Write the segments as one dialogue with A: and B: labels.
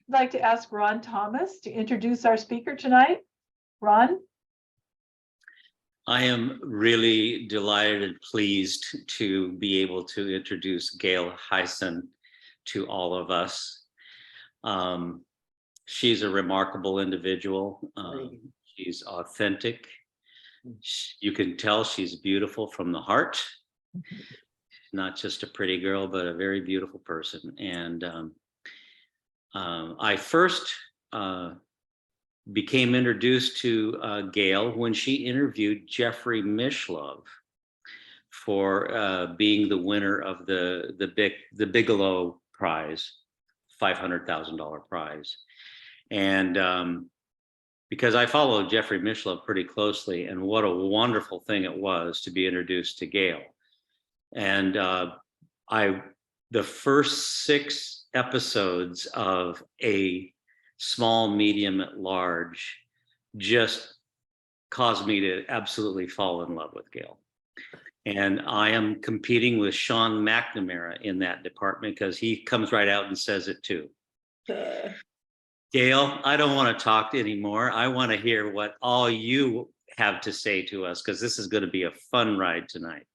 A: like to ask Ron Thomas to introduce our speaker tonight. Ron?
B: I am really delighted and pleased to be able to introduce Gail Hayssen to all of us. She's a remarkable individual. She's authentic. You can tell she's beautiful from the heart. Not just a pretty girl, but a very beautiful person. And I first became introduced to Gail when she interviewed Jeffrey Mishlove for being the winner of the Bigelow Prize, $500,000 prize. And because I followed Jeffrey Mishlove pretty closely, and what a wonderful thing it was to be introduced to Gail. And the first 6 episodes of A Small, Medium, at Large just caused me to absolutely fall in love with Gail. And I am competing with Sean McNamara in that department because he comes right out and says it too. Gail, I don't want to talk anymore. I want to hear what all you have to say to us, because this is going to be a fun ride tonight.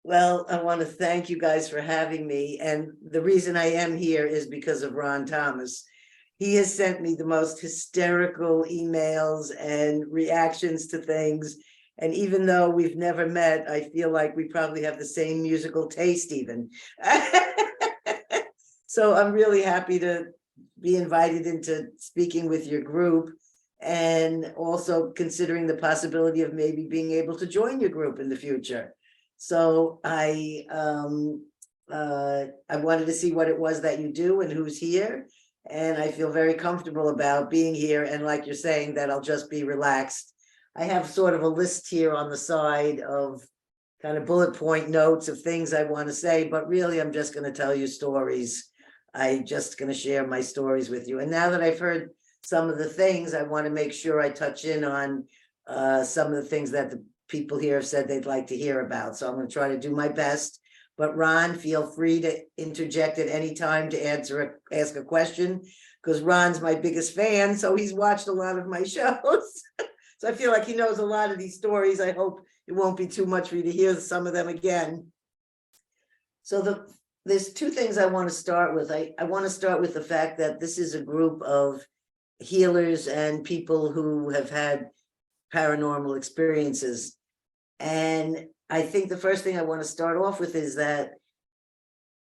C: Well, I want to thank you guys for having me. And the reason I am here is because of Ron Thomas. He has sent me the most hysterical emails and reactions to things. And even though we've never met, I feel like we probably have the same musical taste even. So I'm really happy to be invited into speaking with your group, and also considering the possibility of maybe being able to join your group in the future. So I wanted to see what it was that you do and who's here. And I feel very comfortable about being here. And like you're saying, that I'll just be relaxed. I have sort of a list here on the side of kind of bullet point notes of things I want to say, but really I'm just going to tell you stories. I'm just going to share my stories with you. And now that I've heard some of the things, I want to make sure I touch in on some of the things that the people here have said they'd like to hear about. So I'm going to try to do my best. But Ron, feel free to interject at any time to ask a question, because Ron's my biggest fan. So he's watched a lot of my shows. So I feel like he knows a lot of these stories. I hope it won't be too much for you to hear some of them again. So there's 2 things I want to start with. I want to start with the fact that this is a group of healers and people who have had paranormal experiences. And I think the first thing I want to start off with is that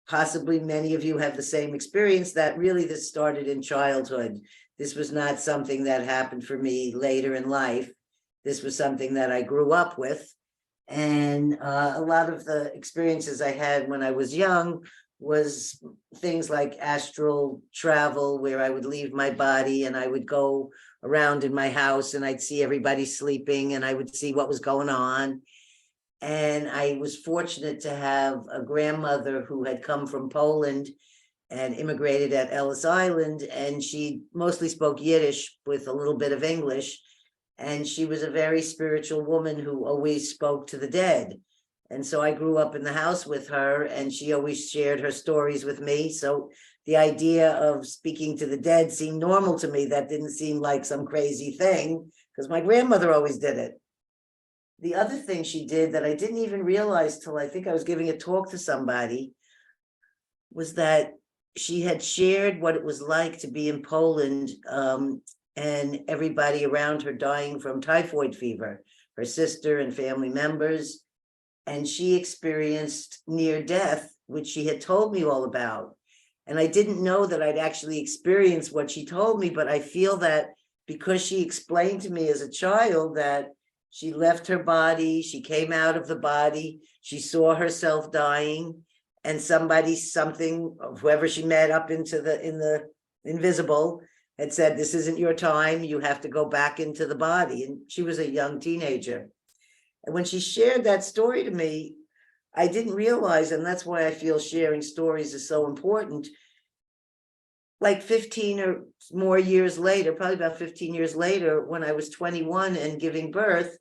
C: possibly many of you have the same experience, that really this started in childhood. This was not something that happened for me later in life. This was something that I grew up with. And a lot of the experiences I had when I was young was things like astral travel, where I would leave my body and I would go around in my house and I'd see everybody sleeping and I would see what was going on. And I was fortunate to have a grandmother who had come from Poland and immigrated at Ellis Island, and she mostly spoke Yiddish with a little bit of English. And she was a very spiritual woman who always spoke to the dead. And so I grew up in the house with her, and she always shared her stories with me. So the idea of speaking to the dead seemed normal to me. That didn't seem like some crazy thing, because my grandmother always did it. The other thing she did that I didn't even realize till I think I was giving a talk to somebody was that she had shared what it was like to be in Poland, and everybody around her dying from typhoid fever, her sister and family members. And she experienced near death, which she had told me all about. And I didn't know that I'd actually experienced what she told me, but I feel that because she explained to me as a child that she left her body, she came out of the body, she saw herself dying, and something, whoever she met up into in the invisible, had said, this isn't your time, you have to go back into the body. And she was a young teenager. And when she shared that story to me, I didn't realize, and that's why I feel sharing stories is so important. Like 15 or more years later, probably about 15 years later, when I was 21 and giving birth,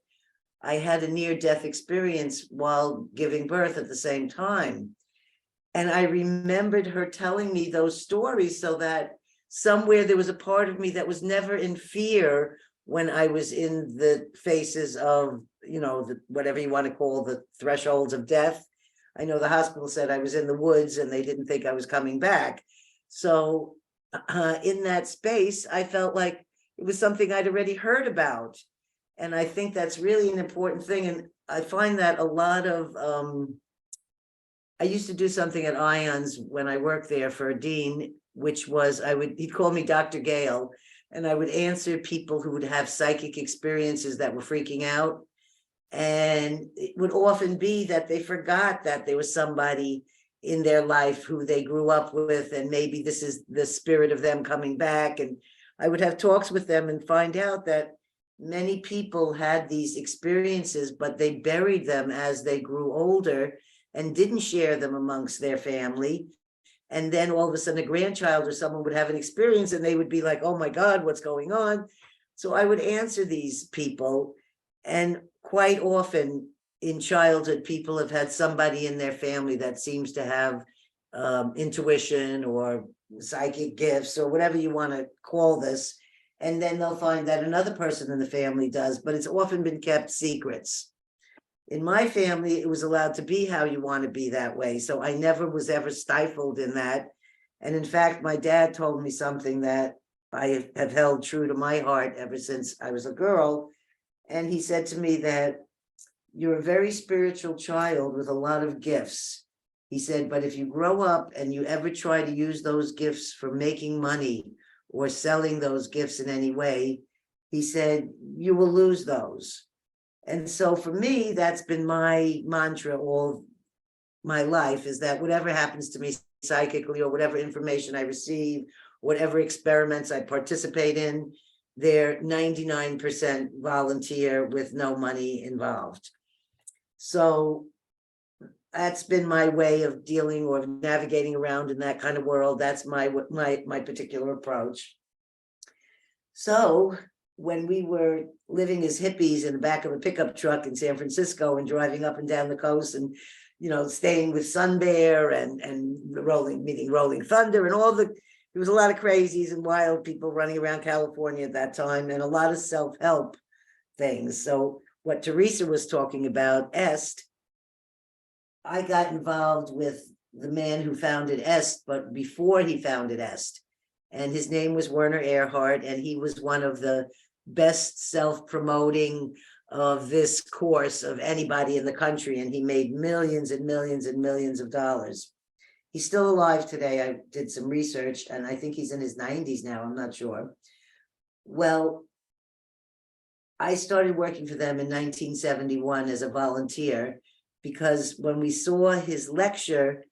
C: I had a near-death experience while giving birth at the same time. And I remembered her telling me those stories so that somewhere there was a part of me that was never in fear when I was in the faces of, whatever you want to call the thresholds of death. I know the hospital said I was in the woods and they didn't think I was coming back. So in that space, I felt like it was something I'd already heard about. And I think that's really an important thing. And I find that a lot of, I used to do something at Ions when I worked there for a dean, which was he'd call me Dr. Gail, and I would answer people who would have psychic experiences that were freaking out. And it would often be that they forgot that there was somebody in their life who they grew up with, and maybe this is the spirit of them coming back. And I would have talks with them and find out that many people had these experiences, but they buried them as they grew older and didn't share them amongst their family. And then all of a sudden a grandchild or someone would have an experience and they would be like, oh my God, what's going on? So I would answer these people. And quite often in childhood, people have had somebody in their family that seems to have intuition or psychic gifts or whatever you want to call this. And then they'll find that another person in the family does, but it's often been kept secrets. In my family, it was allowed to be how you want to be that way. So I never was ever stifled in that. And in fact, my dad told me something that I have held true to my heart ever since I was a girl. And he said to me that you're a very spiritual child with a lot of gifts. He said, but if you grow up and you ever try to use those gifts for making money or selling those gifts in any way, he said, you will lose those. And so for me, that's been my mantra all my life, is that whatever happens to me psychically or whatever information I receive, whatever experiments I participate in, they're 99% volunteer with no money involved. So that's been my way of dealing or navigating around in that kind of world. That's my particular approach. So when we were living as hippies in the back of a pickup truck in San Francisco and driving up and down the coast and, staying with Sun Bear and meeting Rolling Thunder and there was a lot of crazies and wild people running around California at that time, and a lot of self-help things. So what Teresa was talking about, Est, I got involved with the man who founded Est, but before he founded Est, and his name was Werner Erhard, and he was one of the best self-promoting of this course of anybody in the country, and he made millions and millions and millions of dollars. He's still alive today. I did some research, and I think he's in his 90s now. I'm not sure. Well, I started working for them in 1971 as a volunteer, because when we saw his lecture,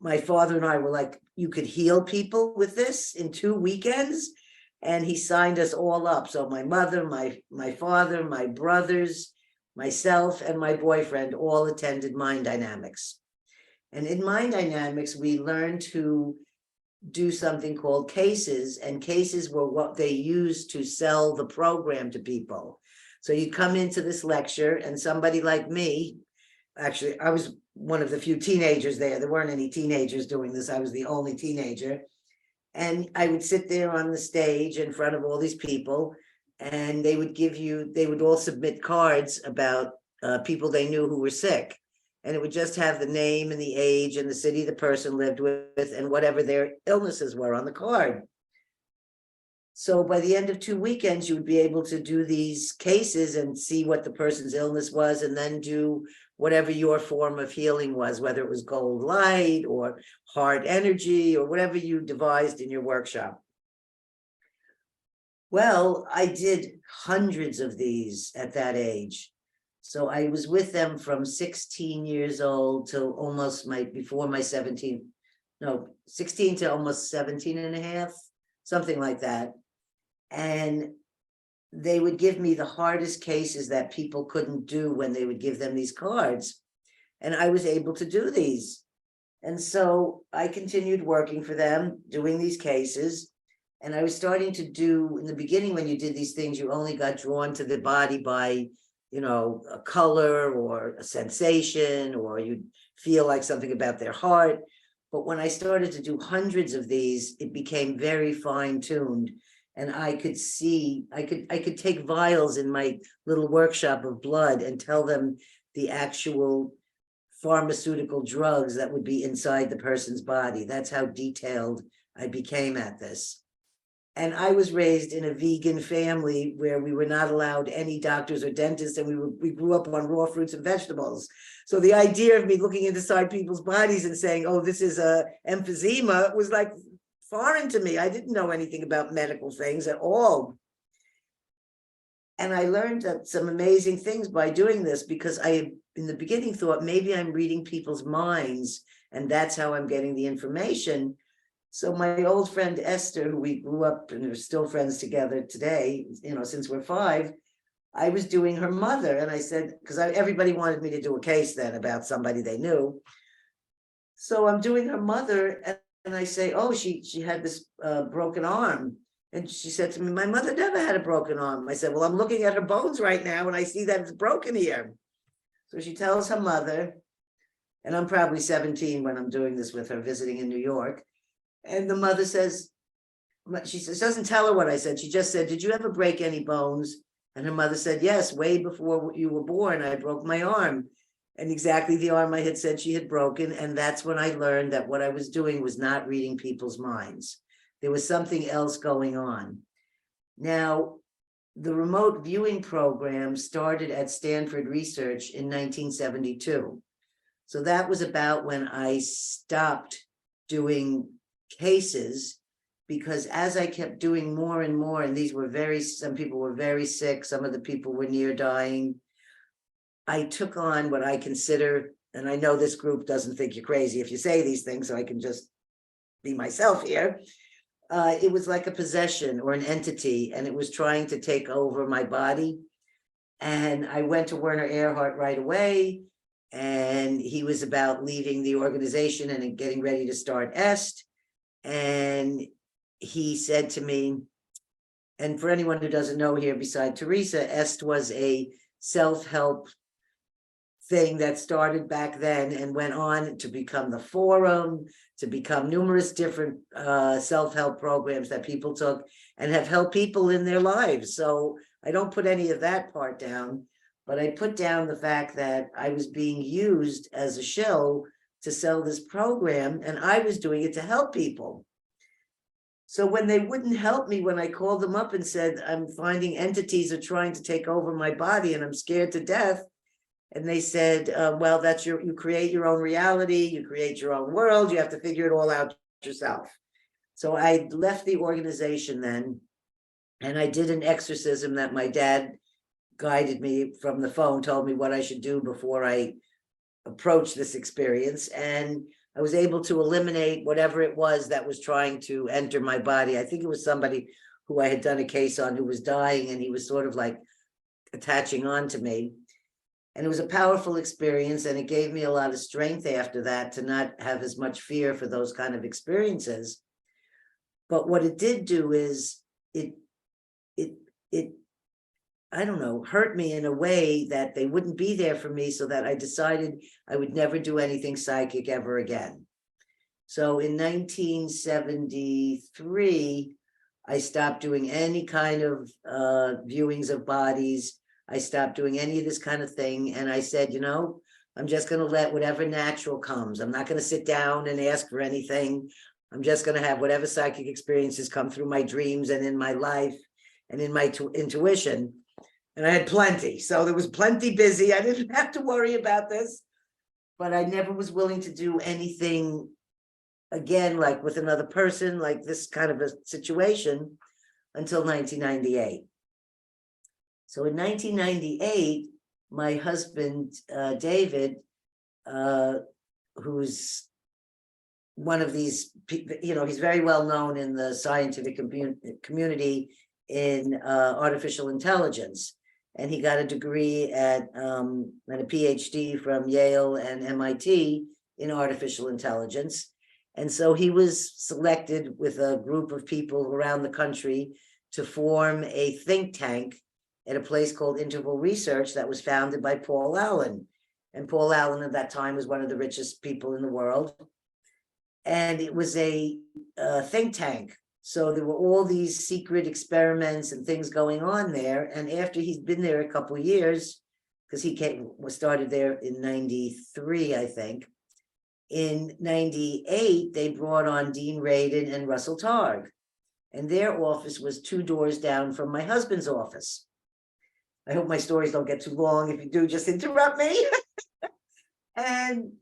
C: my father and I were like, you could heal people with this in 2 weekends? And he signed us all up. So my mother, my father, my brothers, myself, and my boyfriend all attended Mind Dynamics. And in Mind Dynamics, we learned to do something called cases, and cases were what they used to sell the program to people. So you'd come into this lecture and somebody like me, actually, I was one of the few teenagers there. There weren't any teenagers doing this. I was the only teenager. And I would sit there on the stage in front of all these people, and they would all submit cards about people they knew who were sick. And it would just have the name and the age and the city the person lived with and whatever their illnesses were on the card. So by the end of 2 weekends, you would be able to do these cases and see what the person's illness was, and then do whatever your form of healing was, whether it was gold light or heart energy or whatever you devised in your workshop. Well, I did hundreds of these at that age. So I was with them from 16 years old till almost 16 to almost 17 and a half, something like that. And they would give me the hardest cases that people couldn't do when they would give them these cards. And I was able to do these. And so I continued working for them, doing these cases. And I was starting to do, in the beginning, when you did these things, you only got drawn to the body by, a color or a sensation, or you'd feel like something about their heart. But when I started to do hundreds of these, it became very fine-tuned. And I could see, I could take vials in my little workshop of blood and tell them the actual pharmaceutical drugs that would be inside the person's body. That's how detailed I became at this. And I was raised in a vegan family where we were not allowed any doctors or dentists, and we grew up on raw fruits and vegetables. So the idea of me looking inside people's bodies and saying, oh, this is a emphysema was like foreign to me. I didn't know anything about medical things at all. And I learned that some amazing things by doing this, because I, in the beginning, thought maybe I'm reading people's minds and that's how I'm getting the information. So my old friend Esther, who we grew up and are still friends together today, you know, since we're 5, I was doing her mother. And I said, because everybody wanted me to do a case then about somebody they knew. So I'm doing her mother, and I say, oh, she had this broken arm. And she said to me, my mother never had a broken arm. I said, well, I'm looking at her bones right now and I see that it's broken here. So she tells her mother, and I'm probably 17 when I'm doing this with her, visiting in New York. And the mother says, she says, doesn't tell her what I said. She just said, did you ever break any bones? And her mother said, yes, way before you were born, I broke my arm. And exactly the arm I had said she had broken. And that's when I learned that what I was doing was not reading people's minds. There was something else going on. Now, the remote viewing program started at Stanford Research in 1972. So that was about when I stopped doing cases, because as I kept doing more and more, and these were some people were very sick, some of the people were near dying, I took on what I consider, and I know this group doesn't think you're crazy if you say these things, so I can just be myself here. It was like a possession or an entity, and it was trying to take over my body. And I went to Werner Erhard right away, and he was about leaving the organization and getting ready to start EST. And he said to me, and for anyone who doesn't know here beside Teresa, EST was a self-help thing that started back then and went on to become the Forum, to become numerous different self-help programs that people took and have helped people in their lives. So I don't put any of that part down, but I put down the fact that I was being used as a shill to sell this program, and I was doing it to help people. So when they wouldn't help me, when I called them up and said, I'm finding entities are trying to take over my body and I'm scared to death. And they said, well, that's you create your own reality, you create your own world, you have to figure it all out yourself. So I left the organization then, and I did an exorcism that my dad guided me from the phone, told me what I should do before I approached this experience. And I was able to eliminate whatever it was that was trying to enter my body. I think it was somebody who I had done a case on who was dying, and he was sort of like attaching on to me. And it was a powerful experience, and it gave me a lot of strength after that to not have as much fear for those kind of experiences. But what it did do is it I don't know, hurt me in a way that they wouldn't be there for me, so that I decided I would never do anything psychic ever again. So in 1973, I stopped doing any kind of viewings of bodies. I stopped doing any of this kind of thing. And I said, you know, I'm just going to let whatever natural comes. I'm not going to sit down and ask for anything. I'm just going to have whatever psychic experiences come through my dreams and in my life and in my intuition. And I had plenty. So there was plenty busy. I didn't have to worry about this, but I never was willing to do anything again, like with another person, like this kind of a situation, until 1998. So in 1998, my husband, David, who's one of these, you know, he's very well known in the scientific community in artificial intelligence. And he got a degree and a PhD from Yale and MIT in artificial intelligence. And so he was selected with a group of people around the country to form a think tank at a place called Interval Research that was founded by Paul Allen. And Paul Allen at that time was one of the richest people in the world. And it was a think tank. So there were all these secret experiments and things going on there. And after he's been there a couple of years, because he started there in 93, I think. In 98, they brought on Dean Radin and Russell Targ. And their office was 2 doors down from my husband's office. I hope my stories don't get too long. If you do, just interrupt me. And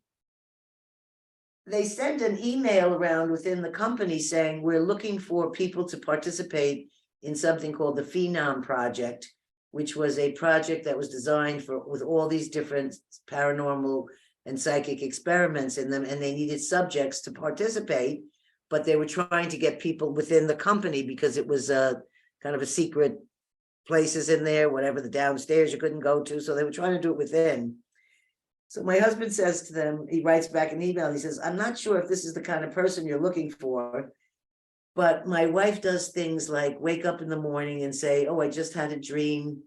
C: they sent an email around within the company saying, we're looking for people to participate in something called the Phenom Project, which was a project that was designed with all these different paranormal and psychic experiments in them, and they needed subjects to participate, but they were trying to get people within the company because it was a kind of a secret places in there, whatever, the downstairs you couldn't go to, so they were trying to do it within. So my husband says to them, he writes back an email, he says, I'm not sure if this is the kind of person you're looking for, but my wife does things like wake up in the morning and say, oh, I just had a dream.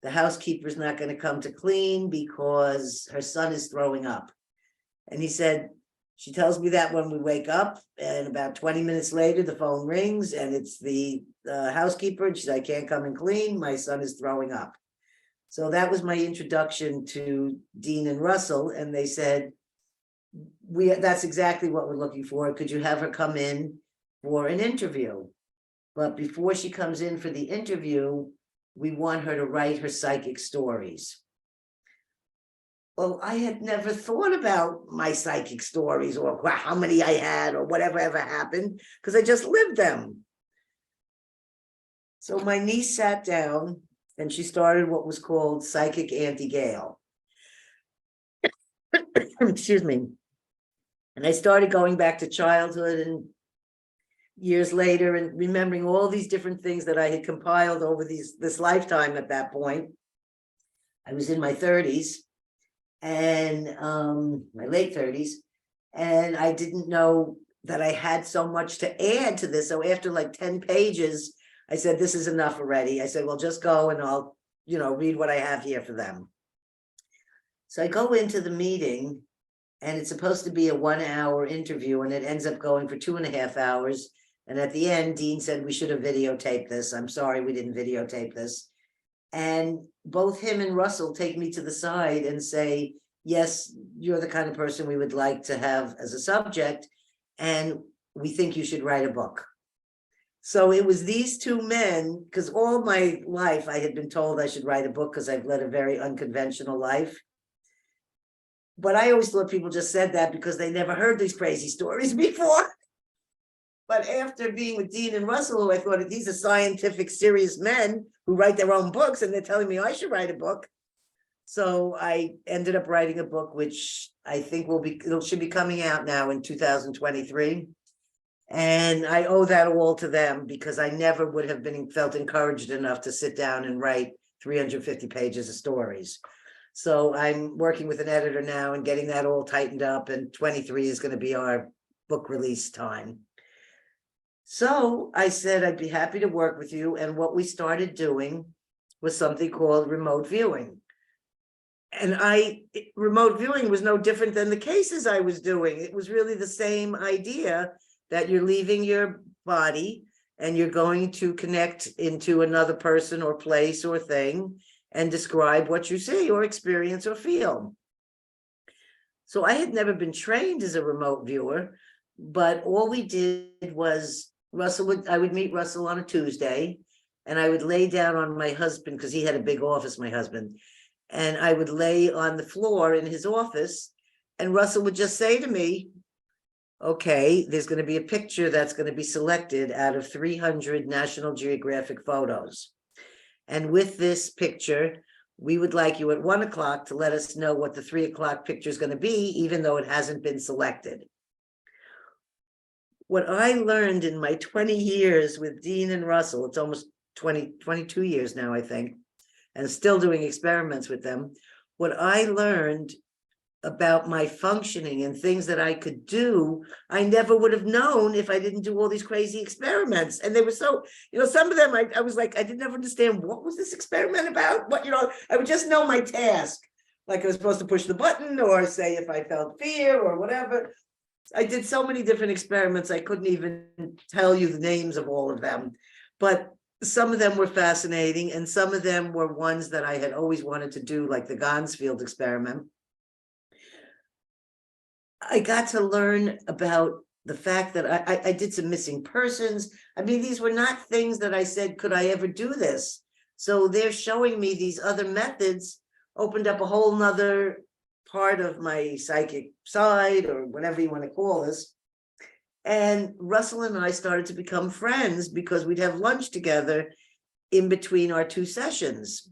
C: The housekeeper's not going to come to clean because her son is throwing up. And he said, she tells me that when we wake up, and about 20 minutes later, the phone rings and it's the housekeeper. And she said, I can't come and clean. My son is throwing up. So that was my introduction to Dean and Russell. And they said, that's exactly what we're looking for. Could you have her come in for an interview? But before she comes in for the interview, we want her to write her psychic stories. Well, I had never thought about my psychic stories or how many I had or whatever ever happened, because I just lived them. So my niece sat down and she started what was called Psychic Auntie Gail. Excuse me. And I started going back to childhood and years later and remembering all these different things that I had compiled over this lifetime at that point. I was in my 30s and my late 30s, and I didn't know that I had so much to add to this. So after like 10 pages, I said, this is enough already. I said, well, just go and I'll, read what I have here for them. So I go into the meeting and it's supposed to be a 1-hour interview and it ends up going for 2.5 hours. And at the end, Dean said, we should have videotaped this. I'm sorry, we didn't videotape this. And both him and Russell take me to the side and say, yes, you're the kind of person we would like to have as a subject. And we think you should write a book. So it was these 2 men, because all my life I had been told I should write a book because I've led a very unconventional life. But I always thought people just said that because they never heard these crazy stories before. But after being with Dean and Russell, who I thought these are scientific, serious men who write their own books, and they're telling me I should write a book. So I ended up writing a book, which I think should be coming out now in 2023. And I owe that all to them because I never would have felt encouraged enough to sit down and write 350 pages of stories. So I'm working with an editor now and getting that all tightened up, and 23 is going to be our book release time. So I said, I'd be happy to work with you. And what we started doing was something called remote viewing. And remote viewing was no different than the cases I was doing. It was really the same idea that you're leaving your body and you're going to connect into another person or place or thing and describe what you see or experience or feel. So I had never been trained as a remote viewer, but all we did was I would meet Russell on a Tuesday, and I would lay down on my husband, because he had a big office, my husband, and I would lay on the floor in his office, and Russell would just say to me, okay, there's going to be a picture that's going to be selected out of 300 National Geographic photos. And with this picture, we would like you at 1 o'clock to let us know what the 3 o'clock picture is going to be, even though it hasn't been selected. What I learned in my 20 years with Dean and Russell, it's almost 22 years now, I think, and still doing experiments with them. What I learned about my functioning and things that I could do, I never would have known if I didn't do all these crazy experiments. And they were so, some of them I was like, I didn't ever understand, what was this experiment about? But, I would just know my task. Like I was supposed to push the button or say if I felt fear or whatever. I did so many different experiments, I couldn't even tell you the names of all of them. But some of them were fascinating, and some of them were ones that I had always wanted to do, like the Gansfield experiment. I got to learn about the fact that I did some missing persons. I mean, these were not things that I said, could I ever do this? So they're showing me these other methods, opened up a whole nother part of my psychic side, or whatever you want to call this. And Russell and I started to become friends because we'd have lunch together in between our two sessions,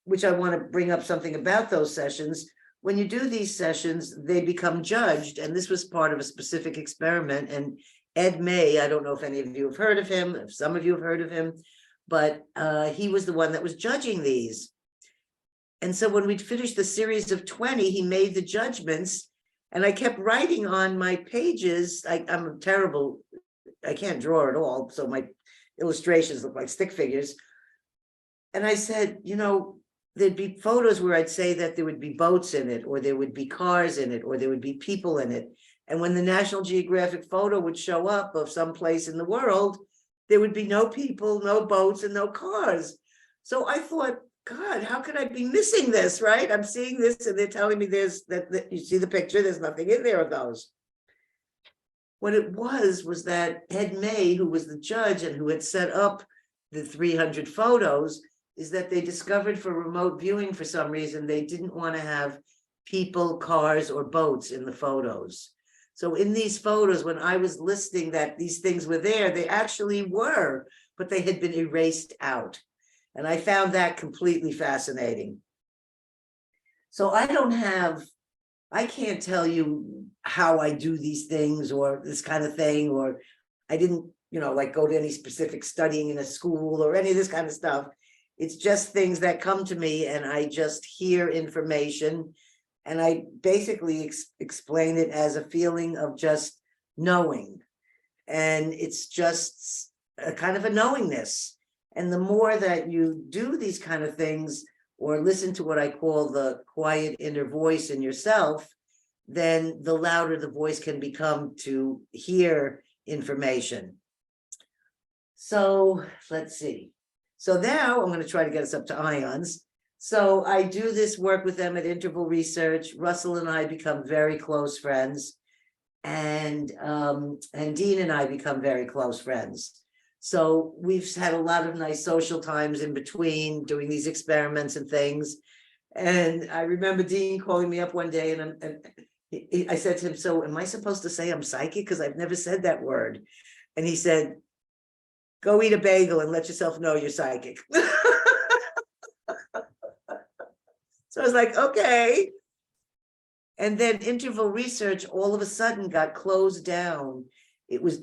C: which I want to bring up something about those sessions. When you do these sessions, they become judged. And this was part of a specific experiment. And Ed May, I don't know if any of you have heard of him, if some of you have heard of him, but he was the one that was judging these. And so when we'd finished the series of 20, he made the judgments, and I kept writing on my pages. I'm terrible, I can't draw at all, so my illustrations look like stick figures. And I said, you know, there'd be photos where I'd say that there would be boats in it, or there would be cars in it, or there would be people in it. And when the National Geographic photo would show up of some place in the world, there would be no people, no boats, and no cars. So I thought, God, how could I be missing this, right? I'm seeing this and they're telling me there's that you see the picture, there's nothing in there of those. What it was that Ed May, who was the judge and who had set up the 300 photos, is that they discovered for remote viewing, for some reason, they didn't want to have people, cars, or boats in the photos. So in these photos, when I was listing that these things were there, they actually were, but they had been erased out. And I found that completely fascinating. So I can't tell you how I do these things or this kind of thing, or I didn't, like go to any specific studying in a school or any of this kind of stuff. It's just things that come to me and I just hear information, and I basically explain it as a feeling of just knowing. And it's just a kind of a knowingness. And the more that you do these kind of things, or listen to what I call the quiet inner voice in yourself, then the louder the voice can become to hear information. So let's see. So now I'm going to try to get us up to ions. So I do this work with them at Interval Research. Russell and I become very close friends, and Dean and I become very close friends. So we've had a lot of nice social times in between doing these experiments and things. And I remember Dean calling me up one day, and I said to him, so am I supposed to say I'm psychic? Because I've never said that word. And he said, go eat a bagel and let yourself know you're psychic. So I was like, okay. And then Interval Research all of a sudden got closed down. It was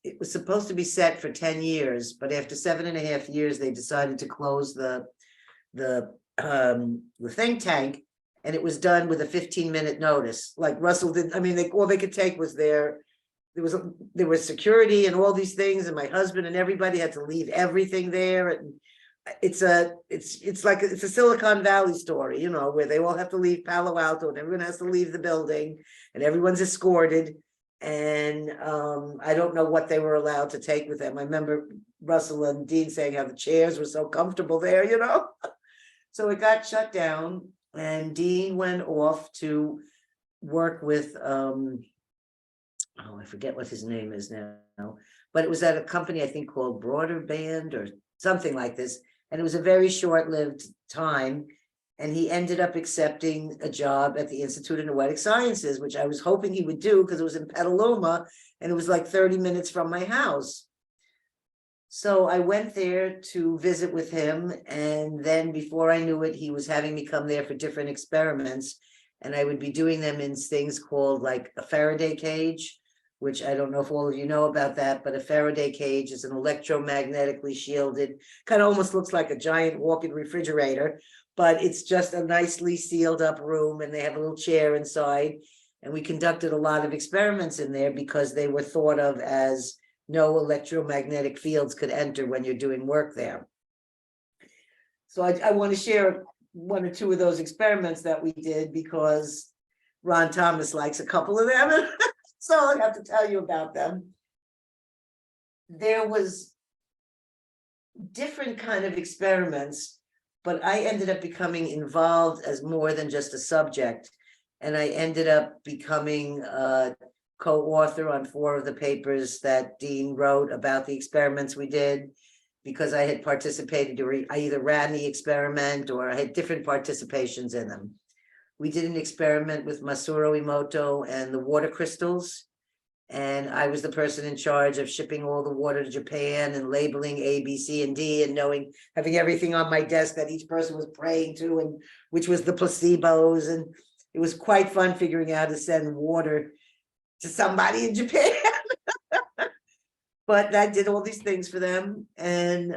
C: it was supposed to be set for 10 years, but after 7.5 years, they decided to close the think tank, and it was done with a 15-minute notice. Like Russell didn't, I mean, all they could take was there was security and all these things, and my husband and everybody had to leave everything there. And it's like a Silicon Valley story, where they all have to leave Palo Alto and everyone has to leave the building and everyone's escorted. And I don't know what they were allowed to take with them. I remember Russell and Dean saying how the chairs were so comfortable there, So it got shut down, and Dean went off to work with, I forget what his name is now, but it was at a company, I think, called Broader Band or something like this. And it was a very short-lived time. And he ended up accepting a job at the Institute of Noetic Sciences, which I was hoping he would do because it was in Petaluma and it was like 30 minutes from my house. So I went there to visit with him. And then before I knew it, he was having me come there for different experiments. And I would be doing them in things called like a Faraday cage, which I don't know if all of you know about that, but a Faraday cage is an electromagnetically shielded, kind of almost looks like a giant walk-in refrigerator, but it's just a nicely sealed up room, and they have a little chair inside. And we conducted a lot of experiments in there because they were thought of as no electromagnetic fields could enter when you're doing work there. So I want to share one or two of those experiments that we did, because Ron Thomas likes a couple of them. So I'll have to tell you about them. There was different kind of experiments, but I ended up becoming involved as more than just a subject. And I ended up becoming a co-author on 4 of the papers that Dean wrote about the experiments we did, because I had participated, or I either ran the experiment or I had different participations in them. We did an experiment with Masaru Emoto and the water crystals. And I was the person in charge of shipping all the water to Japan and labeling A, B, C, and D, and knowing, having everything on my desk that each person was praying to, and which was the placebos. And it was quite fun figuring out how to send water to somebody in Japan. But I did all these things for them. And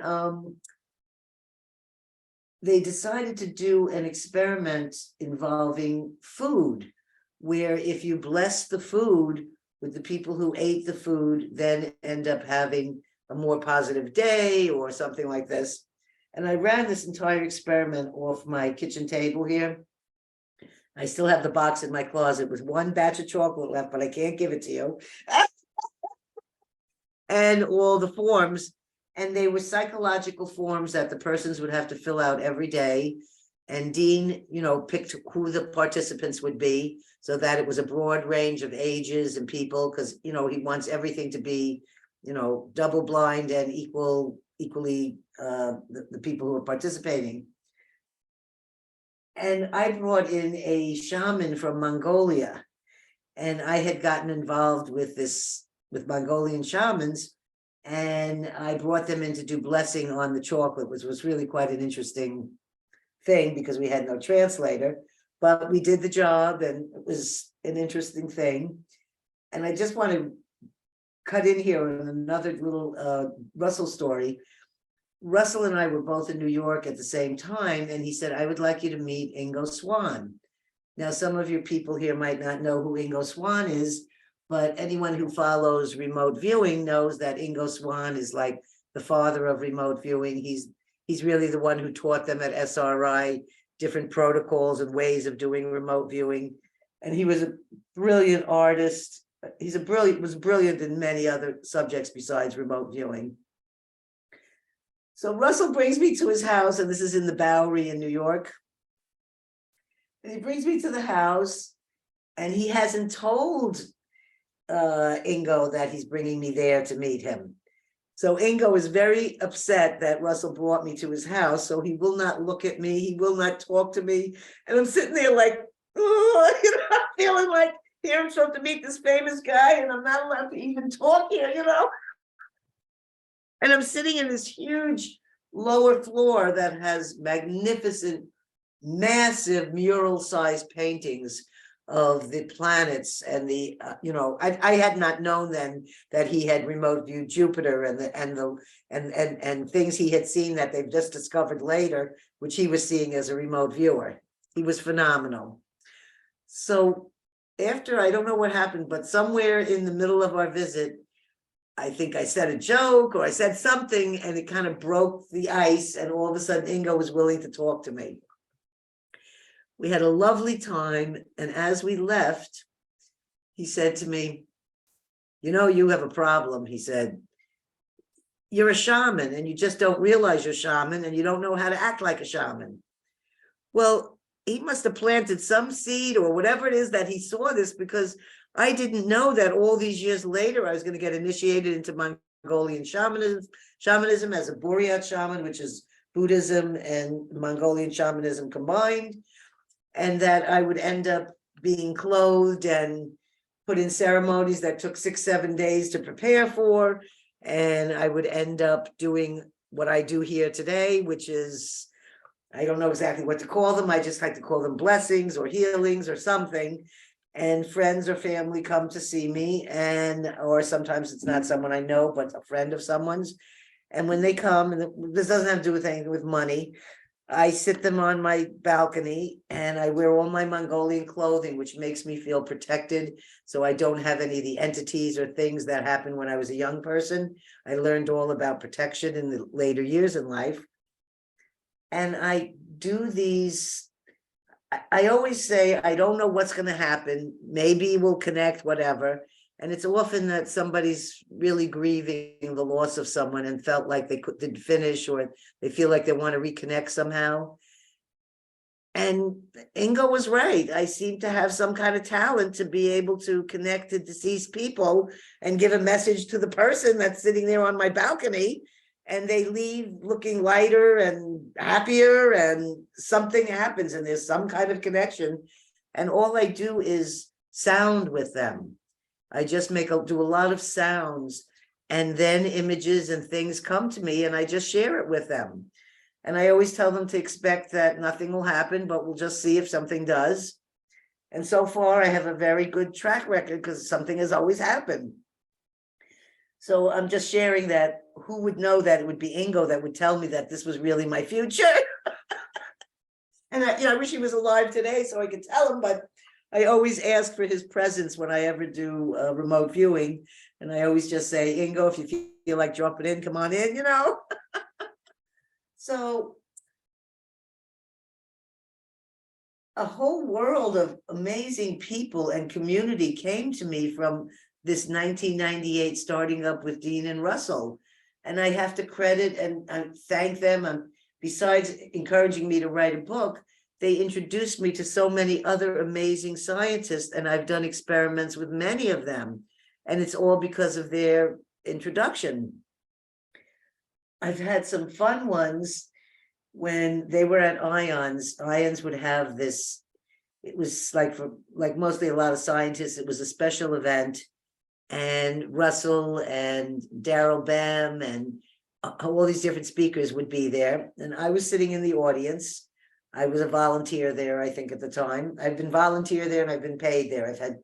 C: they decided to do an experiment involving food, where if you bless the food with the people who ate the food, then end up having a more positive day or something like this. And I ran this entire experiment off my kitchen table here. I still have the box in my closet with 1 batch of chocolate left, but I can't give it to you. And all the forms, and they were psychological forms that the persons would have to fill out every day. And Dean, picked who the participants would be, so that it was a broad range of ages and people, because, he wants everything to be, double blind and equally the people who are participating. And I brought in a shaman from Mongolia, and I had gotten involved with Mongolian shamans, and I brought them in to do blessing on the chocolate, which was really quite an interesting thing because we had no translator, but we did the job and it was an interesting thing. And I just want to cut in here on another little Russell story. Russell and I were both in New York at the same time, and he said, I would like you to meet Ingo Swann. Now, some of your people here might not know who Ingo Swann is, but anyone who follows remote viewing knows that Ingo Swann is like the father of remote viewing. He's really the one who taught them at SRI different protocols and ways of doing remote viewing. And he was a brilliant artist. Was brilliant in many other subjects besides remote viewing. So Russell brings me to his house, and this is in the Bowery in New York. And he brings me to the house, and he hasn't told Ingo that he's bringing me there to meet him. So Ingo is very upset that Russell brought me to his house, so he will not look at me, he will not talk to me. And I'm sitting there like, oh, feeling like, here I'm supposed to meet this famous guy, and I'm not allowed to even talk here, And I'm sitting in this huge lower floor that has magnificent, massive mural-sized paintings of the planets and the I had not known then that he had remote viewed Jupiter and things he had seen that they've just discovered later, which he was seeing as a remote viewer. He was phenomenal. So after, I don't know what happened, but somewhere in the middle of our visit, I think I said a joke or I said something, and it kind of broke the ice, and all of a sudden Ingo was willing to talk to me. We had a lovely time, and as we left, he said to me, you have a problem, he said. You're a shaman, and you just don't realize you're a shaman, and you don't know how to act like a shaman. Well, he must have planted some seed or whatever it is that he saw this, because I didn't know that all these years later, I was going to get initiated into Mongolian shamanism as a Buryat shaman, which is Buddhism and Mongolian shamanism combined. And that I would end up being clothed and put in ceremonies that took 6-7 days to prepare for. And I would end up doing what I do here today, which is, I don't know exactly what to call them. I just like to call them blessings or healings or something. And friends or family come to see me, or sometimes it's not someone I know, but a friend of someone's. And when they come, and this doesn't have to do with anything with money, I sit them on my balcony and I wear all my Mongolian clothing, which makes me feel protected. So I don't have any of the entities or things that happened when I was a young person. I learned all about protection in the later years in life. And I do these I always say, I don't know what's going to happen. Maybe we'll connect, whatever. And it's often that somebody's really grieving the loss of someone and felt like they didn't finish, or they feel like they want to reconnect somehow. And Ingo was right. I seem to have some kind of talent to be able to connect to deceased people and give a message to the person that's sitting there on my balcony, and they leave looking lighter and happier, and something happens and there's some kind of connection. And all I do is sound with them. I just do a lot of sounds, and then images and things come to me and I just share it with them. And I always tell them to expect that nothing will happen, but we'll just see if something does. And so far, I have a very good track record because something has always happened. So I'm just sharing that. Who would know that it would be Ingo that would tell me that this was really my future? And I wish he was alive today so I could tell him, but I always ask for his presence when I ever do remote viewing. And I always just say, Ingo, if you feel like dropping in, come on in, So a whole world of amazing people and community came to me from this 1998 starting up with Dean and Russell. And I have to credit and thank them. Besides encouraging me to write a book, they introduced me to so many other amazing scientists, and I've done experiments with many of them. And it's all because of their introduction. I've had some fun ones when they were at Ions. Ions would have this, it was like mostly a lot of scientists, it was a special event. And Russell and Daryl Bem and all these different speakers would be there. And I was sitting in the audience. I was a volunteer there, I think, at the time. I've been volunteer there and I've been paid there. I've had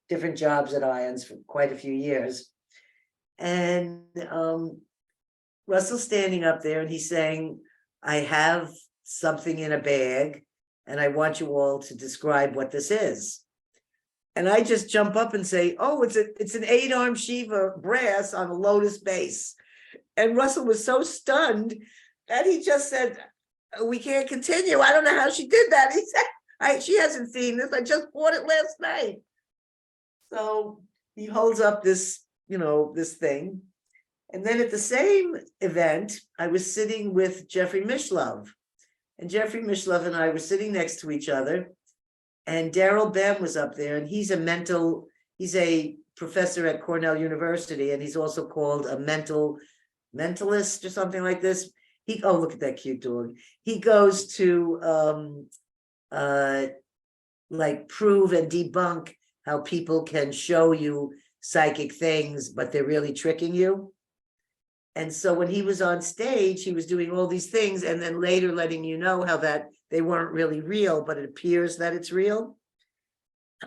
C: different jobs at Ions for quite a few years. And Russell's standing up there and he's saying, I have something in a bag and I want you all to describe what this is. And I just jump up and say, oh, it's an 8-arm Shiva brass on a lotus base. And Russell was so stunned that he just said, we can't continue. I don't know how she did that. He said, she hasn't seen this. I just bought it last night. So he holds up this, this thing. And then at the same event, I was sitting with Jeffrey Mishlove. And Jeffrey Mishlove and I were sitting next to each other. And Daryl Bem was up there, and he's a professor at Cornell University, and he's also called a mentalist or something like this. Oh, look at that cute dog. He goes to like prove and debunk how people can show you psychic things, but they're really tricking you. And so when he was on stage, he was doing all these things and then later letting you know how that they weren't really real, but it appears that it's real.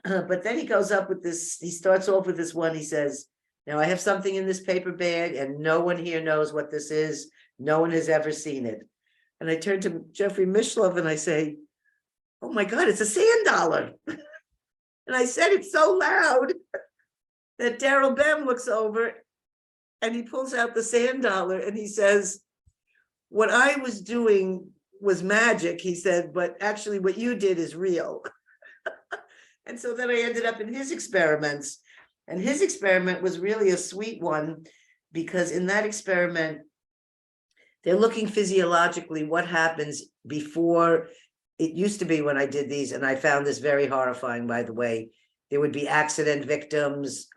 C: But then he goes up with this, he starts off with this one, he says, now I have something in this paper bag and no one here knows what this is. No one has ever seen it. And I turn to Jeffrey Mishlove and I say, oh my God, it's a sand dollar. And I said it so loud that Daryl Bem looks over and he pulls out the sand dollar and he says, what I was doing was magic, he said, but actually what you did is real. And so then I ended up in his experiments. And his experiment was really a sweet one because in that experiment, they're looking physiologically what happens before. It used to be when I did these, and I found this very horrifying, by the way, there would be accident victims,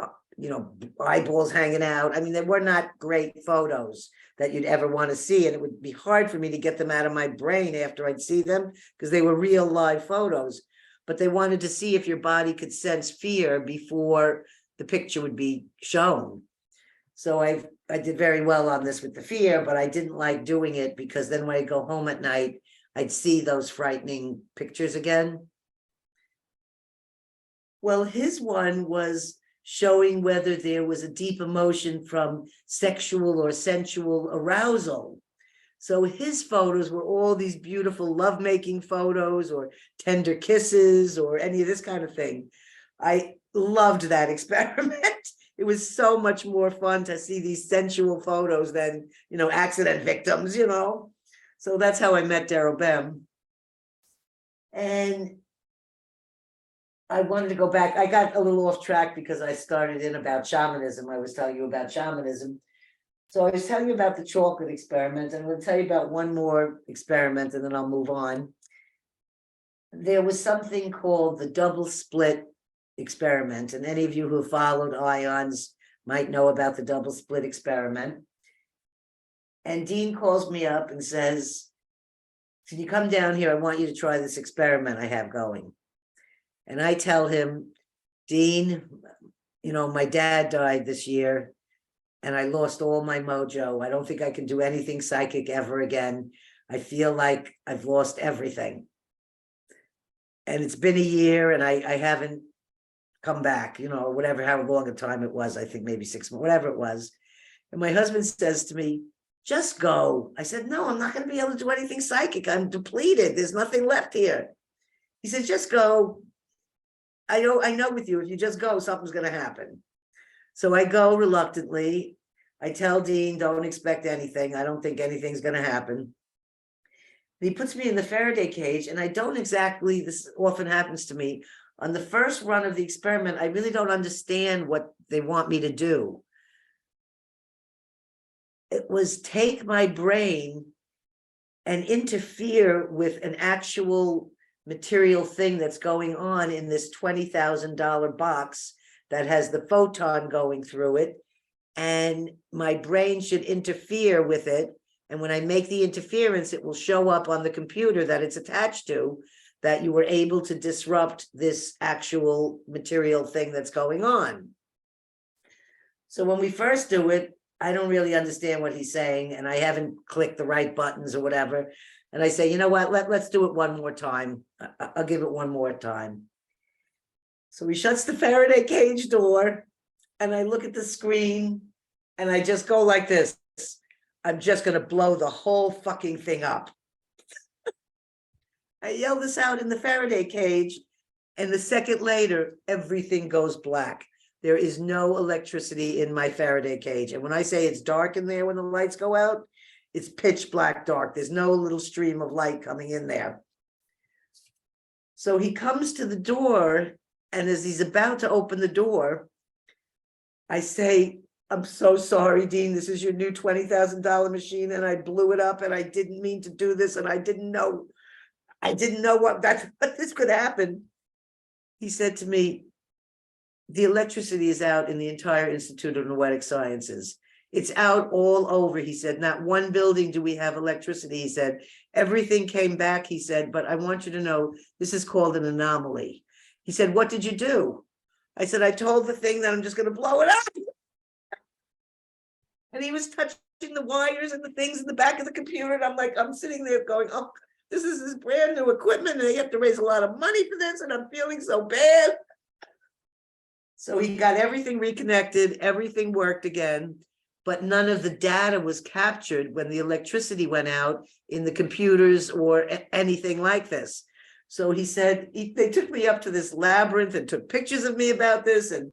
C: eyeballs hanging out. I mean, they were not great photos that you'd ever want to see. And it would be hard for me to get them out of my brain after I'd see them because they were real live photos. But they wanted to see if your body could sense fear before the picture would be shown. So I did very well on this with the fear, but I didn't like doing it because then when I go home at night, I'd see those frightening pictures again. Well, his one was showing whether there was a deep emotion from sexual or sensual arousal. So his photos were all these beautiful lovemaking photos or tender kisses or any of this kind of thing. I loved that experiment. It was so much more fun to see these sensual photos than, accident victims, So that's how I met Daryl Bem. And I wanted to go back. I got a little off track because I started in about shamanism. I was telling you about shamanism. So I was telling you about the chocolate experiment. I'm going to tell you about one more experiment and then I'll move on. There was something called the double split experiment. And any of you who followed ions might know about the double split experiment. And Dean calls me up and says, can you come down here? I want you to try this experiment I have going. And I tell him, Dean, you know, my dad died this year and I lost all my mojo. I don't think I can do anything psychic ever again. I feel like I've lost everything. And it's been a year and I haven't come back, you know, whatever, how long a time it was, I think maybe 6 months, whatever it was. And my husband says to me, just go. I said, no, I'm not going to be able to do anything psychic. I'm depleted. There's nothing left here. He said, just go. I know with you, if you just go, something's going to happen. So I go reluctantly. I tell Dean, don't expect anything. I don't think anything's going to happen. He puts me in the Faraday cage, and I don't exactly, this often happens to me, on the first run of the experiment, I really don't understand what they want me to do. It was take my brain and interfere with an actual material thing that's going on in this $20,000 box that has the photon going through it. And my brain should interfere with it. And when I make the interference, it will show up on the computer that it's attached to, that you were able to disrupt this actual material thing that's going on. So when we first do it, I don't really understand what he's saying, and I haven't clicked the right buttons or whatever. And I say, you know what, let's do it one more time. I'll give it one more time. So he shuts the Faraday cage door, and I look at the screen, and I just go like this. I'm just going to blow the whole fucking thing up. I yell this out in the Faraday cage, and the second later, everything goes black. There is no electricity in my Faraday cage. And when I say it's dark in there when the lights go out, it's pitch black dark. There's no little stream of light coming in there. So he comes to the door, and as he's about to open the door, I say, I'm so sorry, Dean, this is your new $20,000 machine, and I blew it up, and I didn't mean to do this, and I didn't know what this could happen. He said to me, the electricity is out in the entire Institute of Noetic Sciences. It's out all over, he said. Not one building do we have electricity, he said. Everything came back, he said, but I want you to know this is called an anomaly. He said, what did you do? I said, I told the thing that I'm just going to blow it up. And he was touching the wires and the things in the back of the computer. And I'm like, I'm sitting there going, oh, this is his brand new equipment, and they have to raise a lot of money for this, and I'm feeling so bad. So he got everything reconnected, everything worked again, but none of the data was captured when the electricity went out in the computers or anything like this. So he said, they took me up to this labyrinth and took pictures of me about this, and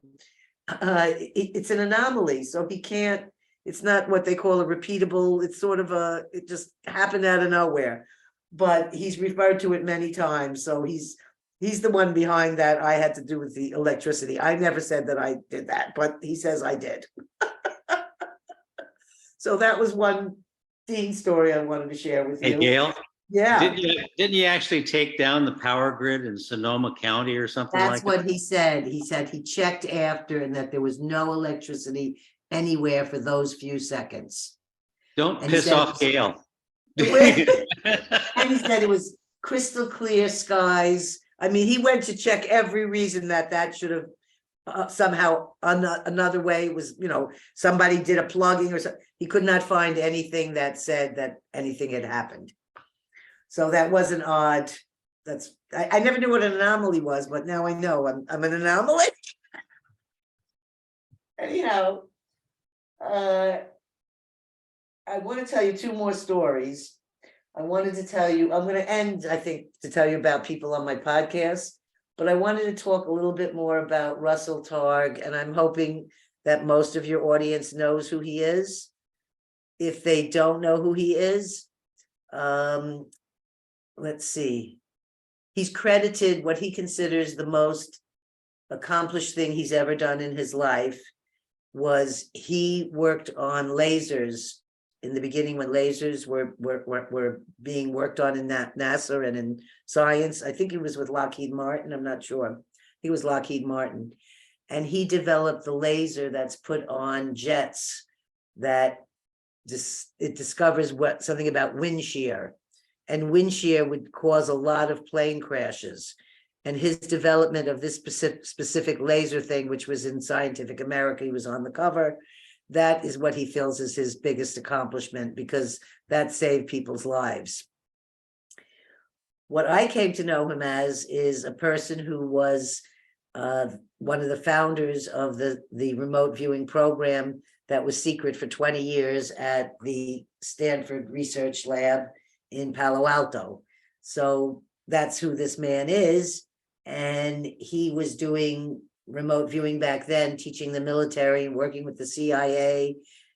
C: it's an anomaly. So he can't, it's not what they call a repeatable, it's sort of it just happened out of nowhere. But he's referred to it many times. So he's the one behind that. I had to do with the electricity. I never said that I did that, but he says I did. So that was one Dean story I wanted to share with you.
B: Hey, Gail,
C: Yeah,
B: didn't you actually take down the power grid in Sonoma County or something
C: that's
B: like
C: what
B: that?
C: he said. He said he checked after and that there was no electricity anywhere for those few seconds.
B: Don't
C: And he
B: piss
C: said
B: off Gail.
C: And he said it was crystal clear skies. I mean, he went to check every reason that should have somehow another way was, you know, somebody did a plugging or something. He could not find anything that said that anything had happened. So that was an odd, I never knew what an anomaly was, but now I know I'm an anomaly. Anyhow, I want to tell you two more stories. I wanted to tell you, I'm going to end, I think, to tell you about people on my podcast, but I wanted to talk a little bit more about Russell Targ, and I'm hoping that most of your audience knows who he is. If they don't know who he is, let's see. he's credited what he considers the most accomplished thing he's ever done in his life was he worked on lasers in the beginning when lasers were being worked on in NASA and in science. I think he was with Lockheed Martin. I'm not sure. He was Lockheed Martin. And he developed the laser that's put on jets that it discovers something about wind shear. And wind shear would cause a lot of plane crashes. And his development of this specific laser thing, which was in Scientific American, he was on the cover, that is what he feels is his biggest accomplishment because that saved people's lives. What I came to know him as is a person who was one of the founders of the remote viewing program that was secret for 20 years at the Stanford Research Lab in Palo Alto. So that's who this man is. And he was doing remote viewing back then, teaching the military, working with the CIA.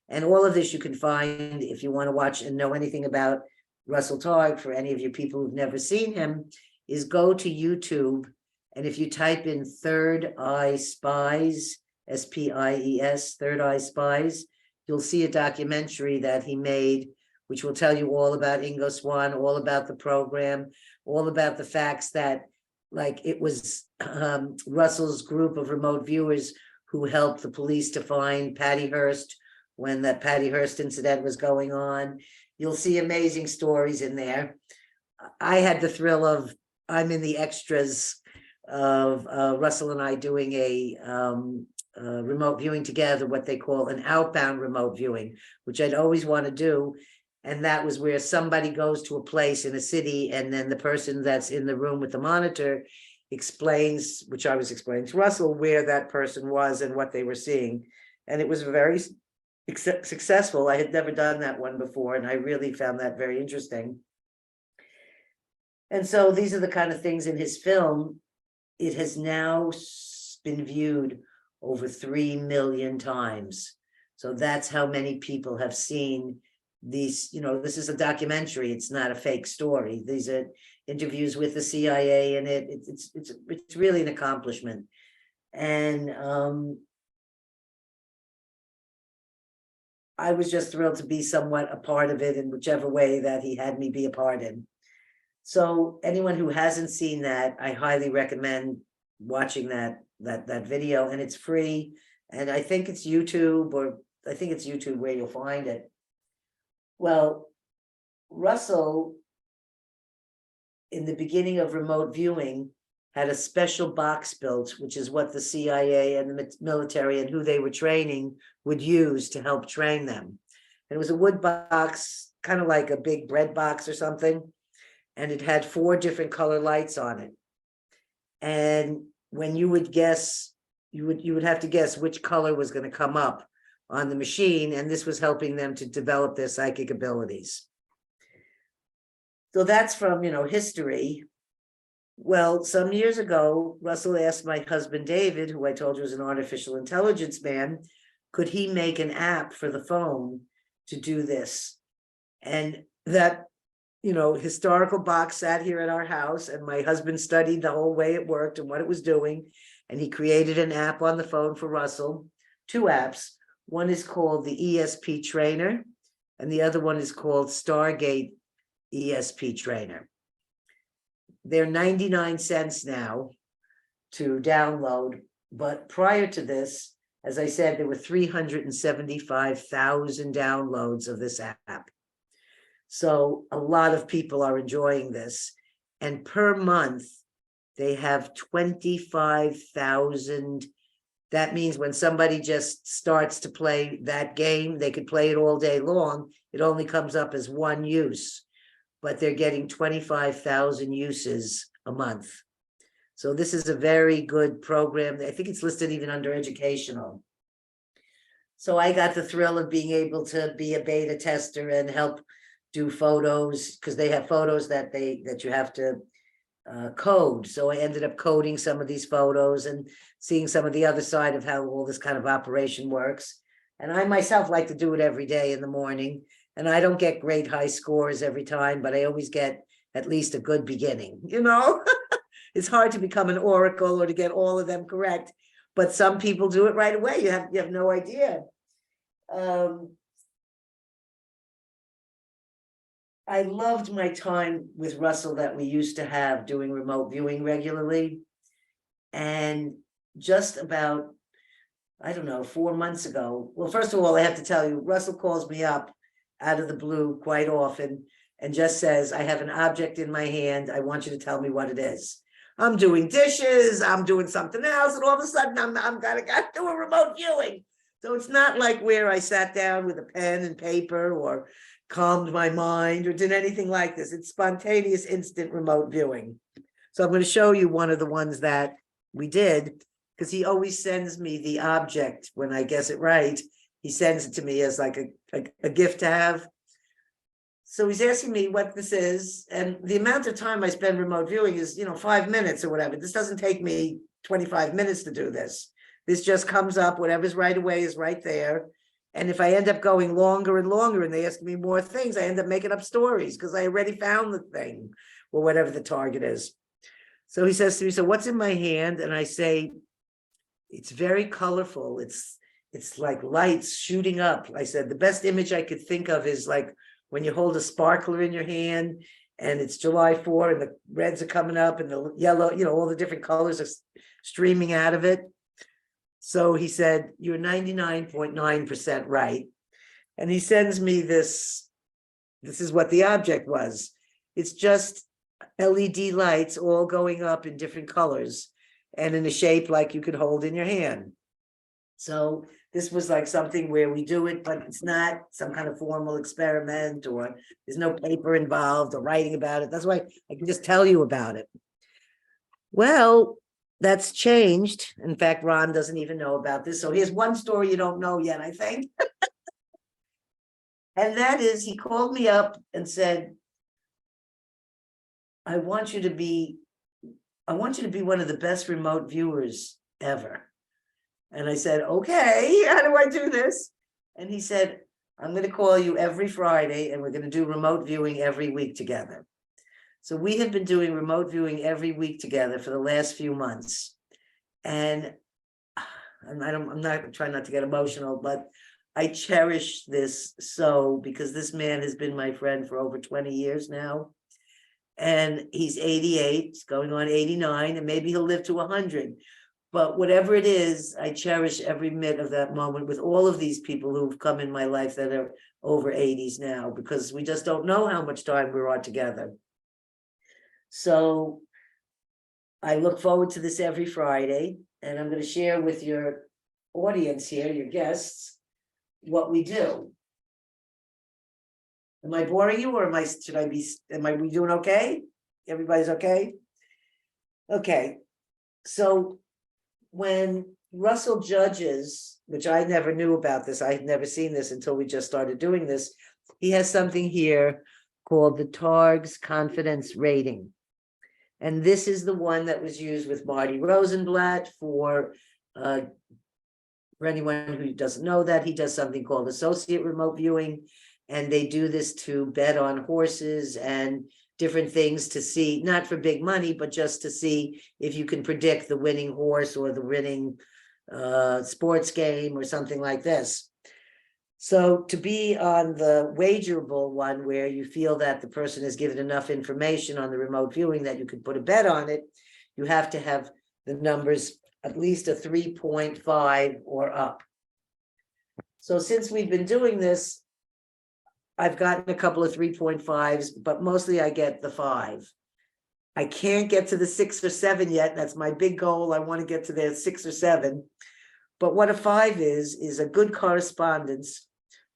C: And all of this you can find if you want to watch and know anything about Russell Targ, for any of you people who've never seen him, is go to YouTube. And if you type in Third Eye Spies, SPIES, Third Eye Spies, you'll see a documentary that he made, which will tell you all about Ingo Swann, all about the program, all about the facts that, like, it was Russell's group of remote viewers who helped the police to find Patty Hearst when that Patty Hearst incident was going on. You'll see amazing stories in there. I had the thrill of, I'm in the extras of Russell and I doing a remote viewing together, what they call an outbound remote viewing, which I'd always want to do. And that was where somebody goes to a place in a city, and then the person that's in the room with the monitor explains, which I was explaining to Russell, where that person was and what they were seeing. And it was very successful. I had never done that one before, and I really found that very interesting. And so these are the kind of things in his film. It has now been viewed over 3 million times. So that's how many people have seen these. You know, this is a documentary. It's not a fake story. These are interviews with the CIA, and it's really an accomplishment. And I was just thrilled to be somewhat a part of it in whichever way that he had me be a part in. So anyone who hasn't seen that, I highly recommend watching that video, and it's free. And I think it's YouTube, or I think it's YouTube where you'll find it. Well, Russell, in the beginning of remote viewing, had a special box built, which is what the CIA and the military and who they were training would use to help train them. And it was a wood box, kind of like a big bread box or something. And it had 4 different color lights on it. And when you would guess, you would have to guess which color was going to come up on the machine. And this was helping them to develop their psychic abilities. So that's from, history. Well, some years ago, Russell asked my husband, David, who I told you was an artificial intelligence man, could he make an app for the phone to do this? And that, historical box sat here at our house, and my husband studied the whole way it worked and what it was doing. And he created an app on the phone for Russell, 2 apps. One is called the ESP Trainer, and the other one is called Stargate ESP Trainer. They're 99 cents now to download, but prior to this, as I said, there were 375,000 downloads of this app. So a lot of people are enjoying this. And per month, they have 25,000. That means when somebody just starts to play that game, they could play it all day long. It only comes up as 1 use, but they're getting 25,000 uses a month. So this is a very good program. I think it's listed even under educational. So I got the thrill of being able to be a beta tester and help do photos, because they have photos that you have to code. So I ended up coding some of these photos and seeing some of the other side of how all this kind of operation works. And I myself like to do it every day in the morning. And I don't get great high scores every time, but I always get at least a good beginning, it's hard to become an oracle or to get all of them correct, but some people do it right away. You have no idea. I loved my time with Russell that we used to have doing remote viewing regularly. And just about, I don't know, 4 months ago. Well, first of all, I have to tell you, Russell calls me up out of the blue quite often and just says, I have an object in my hand. I want you to tell me what it is. I'm doing dishes, I'm doing something else, and all of a sudden I'm gotta do a remote viewing. So it's not like where I sat down with a pen and paper or calmed my mind or did anything like this. It's spontaneous, instant remote viewing. So I'm going to show you one of the ones that we did, because he always sends me the object when I guess it right. He sends it to me as like a gift to have. So he's asking me what this is, and the amount of time I spend remote viewing is, 5 minutes or whatever. This doesn't take me 25 minutes to do this. This just comes up, whatever's right away is right there. And if I end up going longer and longer and they ask me more things, I end up making up stories because I already found the thing or whatever the target is. So he says to me, so what's in my hand? And I say, it's very colorful. It's like lights shooting up. I said, the best image I could think of is like when you hold a sparkler in your hand and it's July 4 and the reds are coming up and the yellow, all the different colors are streaming out of it. So he said, you're 99.9% right. And he sends me this. This is what the object was. It's just LED lights all going up in different colors and in a shape like you could hold in your hand. So this was like something where we do it, but it's not some kind of formal experiment or there's no paper involved or writing about it. That's why I can just tell you about it. Well, that's changed. In fact, Ron doesn't even know about this. So here's one story you don't know yet, I think. And that is, he called me up and said, I want you to be one of the best remote viewers ever. And I said, okay, how do I do this? And he said, I'm going to call you every Friday and we're going to do remote viewing every week together. So we have been doing remote viewing every week together for the last few months. And I'm not trying not to get emotional, but I cherish this so, because this man has been my friend for over 20 years now. And he's 88, going on 89, and maybe he'll live to 100. But whatever it is, I cherish every minute of that moment with all of these people who've come in my life that are over 80s now, because we just don't know how much time we're on together. So I look forward to this every Friday, and I'm going to share with your audience here, your guests, what we do. Am I boring you, or am we doing okay? Everybody's okay? Okay. So when Russell judges, which I never knew about this, I had never seen this until we just started doing this, he has something here called the TARGS Confidence Rating. And this is the one that was used with Marty Rosenblatt for anyone who doesn't know that, he does something called associate remote viewing. And they do this to bet on horses and different things to see, not for big money, but just to see if you can predict the winning horse or the winning sports game or something like this. So to be on the wagerable one, where you feel that the person has given enough information on the remote viewing that you could put a bet on it, you have to have the numbers at least a 3.5 or up. So since we've been doing this, I've gotten a couple of 3.5s, but mostly I get the 5. I can't get to the 6 or 7 yet. That's my big goal. I want to get to the 6 or 7. But what a 5 is a good correspondence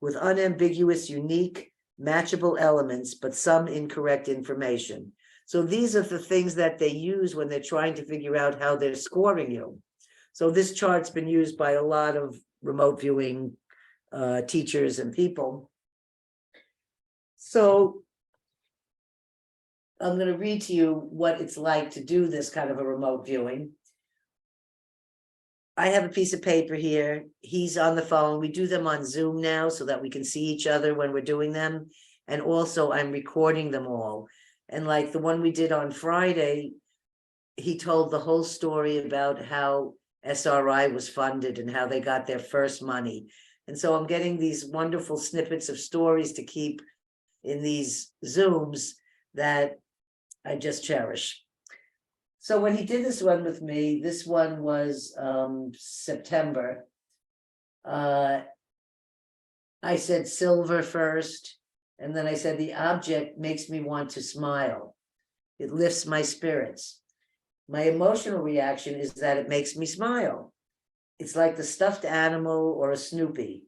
C: with unambiguous, unique, matchable elements, but some incorrect information. So these are the things that they use when they're trying to figure out how they're scoring you. So this chart's been used by a lot of remote viewing teachers and people. So I'm going to read to you what it's like to do this kind of a remote viewing. I have a piece of paper here. He's on the phone. We do them on Zoom now so that we can see each other when we're doing them. And also I'm recording them all. And like the one we did on Friday, he told the whole story about how SRI was funded and how they got their first money. And so I'm getting these wonderful snippets of stories to keep in these Zooms that I just cherish. So when he did this one with me, this one was September. I said silver first, and then I said the object makes me want to smile. It lifts my spirits. My emotional reaction is that it makes me smile. It's like the stuffed animal or a Snoopy.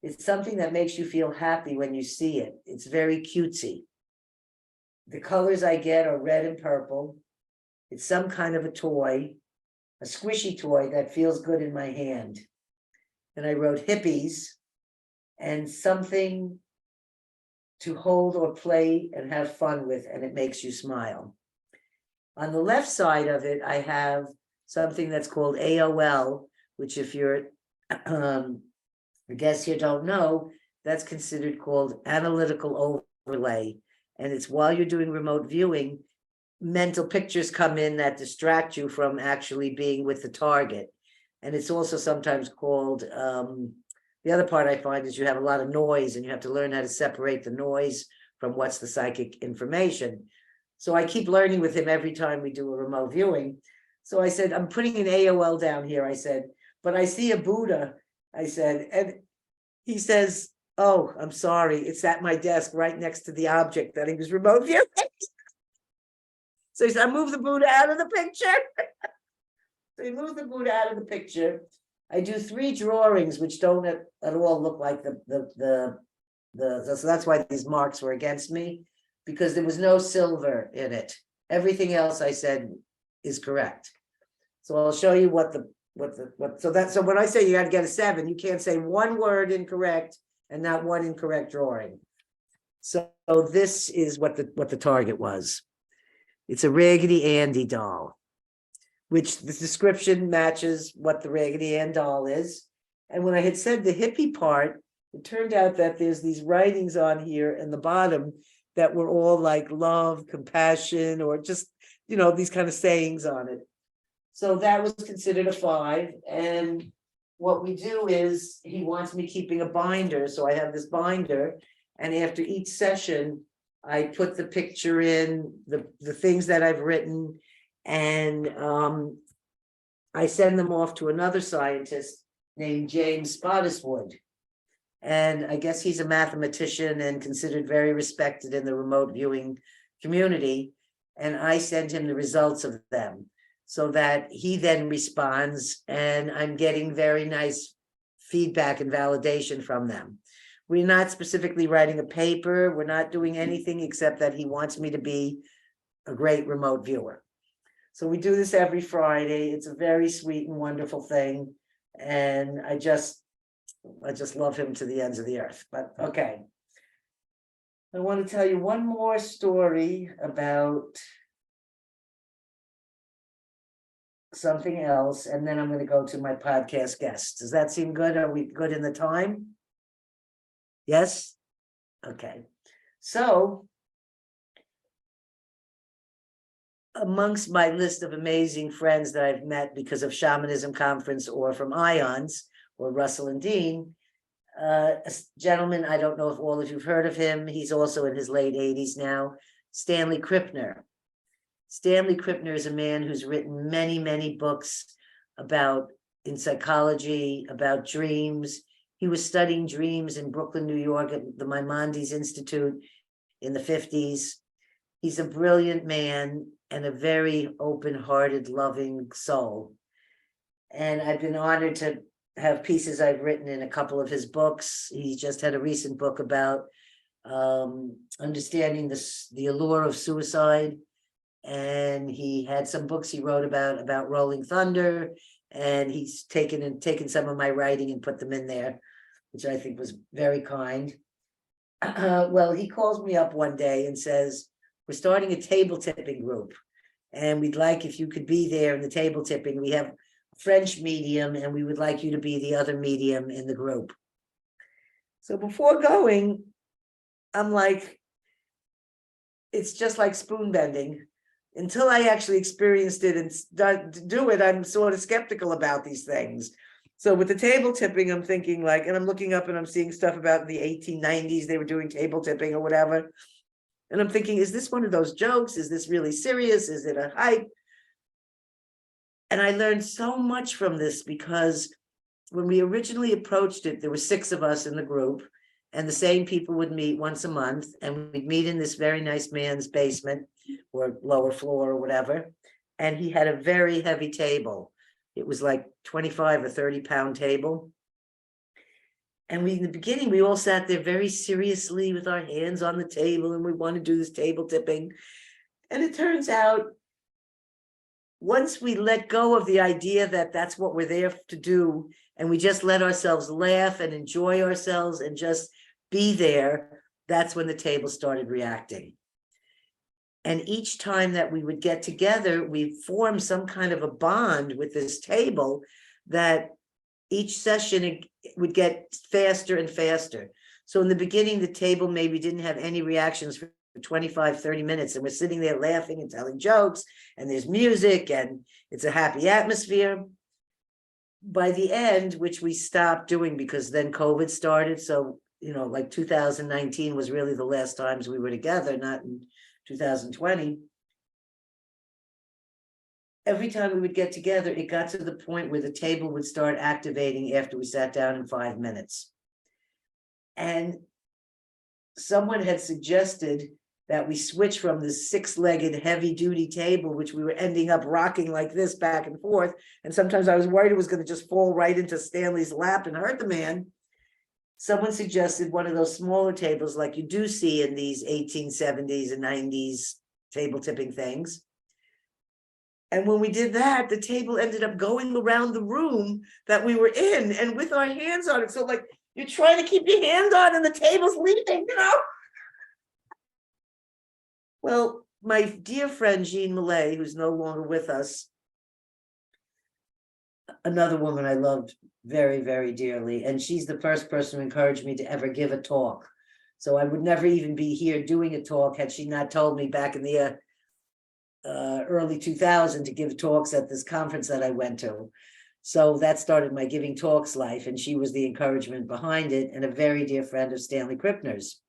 C: It's something that makes you feel happy when you see it. It's very cutesy. The colors I get are red and purple. It's some kind of a toy, a squishy toy that feels good in my hand. And I wrote hippies and something to hold or play and have fun with, and it makes you smile. On the left side of it, I have something that's called AOL, which if you're the guests here don't know, that's considered called analytical overlay. And it's while you're doing remote viewing, mental pictures come in that distract you from actually being with the target. And it's also sometimes called, the other part I find is you have a lot of noise and you have to learn how to separate the noise from what's the psychic information. So I keep learning with him every time we do a remote viewing. So I said, I'm putting an AOL down here. I said, but I see a Buddha. I said, and he says, oh, I'm sorry. It's at my desk right next to the object that he was remote viewing. So he said, I moved the Buddha out of the picture. So he moved the Buddha out of the picture. I do 3 drawings, which don't at all look like so that's why these marks were against me, because there was no silver in it. Everything else I said is correct. So I'll show you so when I say you got to get a 7, you can't say one word incorrect and not one incorrect drawing. So this is what the target was. It's a Raggedy Andy doll, which the description matches what the Raggedy Ann doll is. And when I had said the hippie part, it turned out that there's these writings on here in the bottom that were all like love, compassion, or just, these kind of sayings on it. So that was considered a 5. And what we do is he wants me keeping a binder. So I have this binder. And after each session, I put the picture in, the things that I've written, and I send them off to another scientist named James Spottiswoode. And I guess he's a mathematician and considered very respected in the remote viewing community. And I send him the results of them so that he then responds, and I'm getting very nice feedback and validation from them. We're not specifically writing a paper. We're not doing anything except that he wants me to be a great remote viewer. So we do this every Friday. It's a very sweet and wonderful thing. And I just love him to the ends of the earth. But okay. I want to tell you one more story about something else, and then I'm going to go to my podcast guest. Does that seem good? Are we good in the time? Yes? Okay. So amongst my list of amazing friends that I've met because of Shamanism Conference or from IONS or Russell and Dean, a gentleman, I don't know if all of you've heard of him, he's also in his late 80s now, Stanley Krippner. Stanley Krippner is a man who's written many, many books in psychology, about dreams. He was studying dreams in Brooklyn, New York at the Maimonides Institute in the 50s. He's a brilliant man and a very open-hearted, loving soul. And I've been honored to have pieces I've written in a couple of his books. He just had a recent book about understanding the allure of suicide. And he had some books he wrote about Rolling Thunder. And he's taken some of my writing and put them in there, which I think was very kind. Well, he calls me up one day and says, we're starting a table tipping group, and we'd like if you could be there in the table tipping. We have a French medium, and we would like you to be the other medium in the group. So before going, I'm like, it's just like spoon bending. until I actually experienced it and start to do it, I'm sort of skeptical about these things. So with the table tipping, I'm thinking like, and I'm looking up and I'm seeing stuff about the 1890s, they were doing table tipping or whatever. And I'm thinking, is this one of those jokes? Is this really serious? Is it a hype? And I learned so much from this, because when we originally approached it, there were 6 of us in the group, and the same people would meet once a month, and we'd meet in this very nice man's basement or lower floor or whatever. And he had a very heavy table. It was like 25 or 30-pound table. And in the beginning, we all sat there very seriously with our hands on the table, and we want to do this table tipping. And it turns out, once we let go of the idea that that's what we're there to do, and we just let ourselves laugh and enjoy ourselves and just be there, that's when the table started reacting. And each time that we would get together, we formed some kind of a bond with this table, that each session it would get faster and faster. So in the beginning, the table maybe didn't have any reactions for 25, 30 minutes, and we're sitting there laughing and telling jokes, and there's music, and it's a happy atmosphere. By the end, which we stopped doing because then COVID started, so like 2019 was really the last times we were together, not in 2020. Every time we would get together, it got to the point where the table would start activating after we sat down in 5 minutes. And someone had suggested that we switch from this 6-legged heavy-duty table, which we were ending up rocking like this back and forth. And sometimes I was worried it was going to just fall right into Stanley's lap and hurt the man. Someone suggested one of those smaller tables like you do see in these 1870s and 90s table tipping things. And when we did that, the table ended up going around the room that we were in, and with our hands on it. So like, you're trying to keep your hand on and the table's leaving, Well, my dear friend, Jean Millay, who's no longer with us, another woman I loved very, very dearly. And she's the first person who encouraged me to ever give a talk. So I would never even be here doing a talk had she not told me back in the early 2000 to give talks at this conference that I went to. So that started my giving talks life, and she was the encouragement behind it, and a very dear friend of Stanley Krippner's.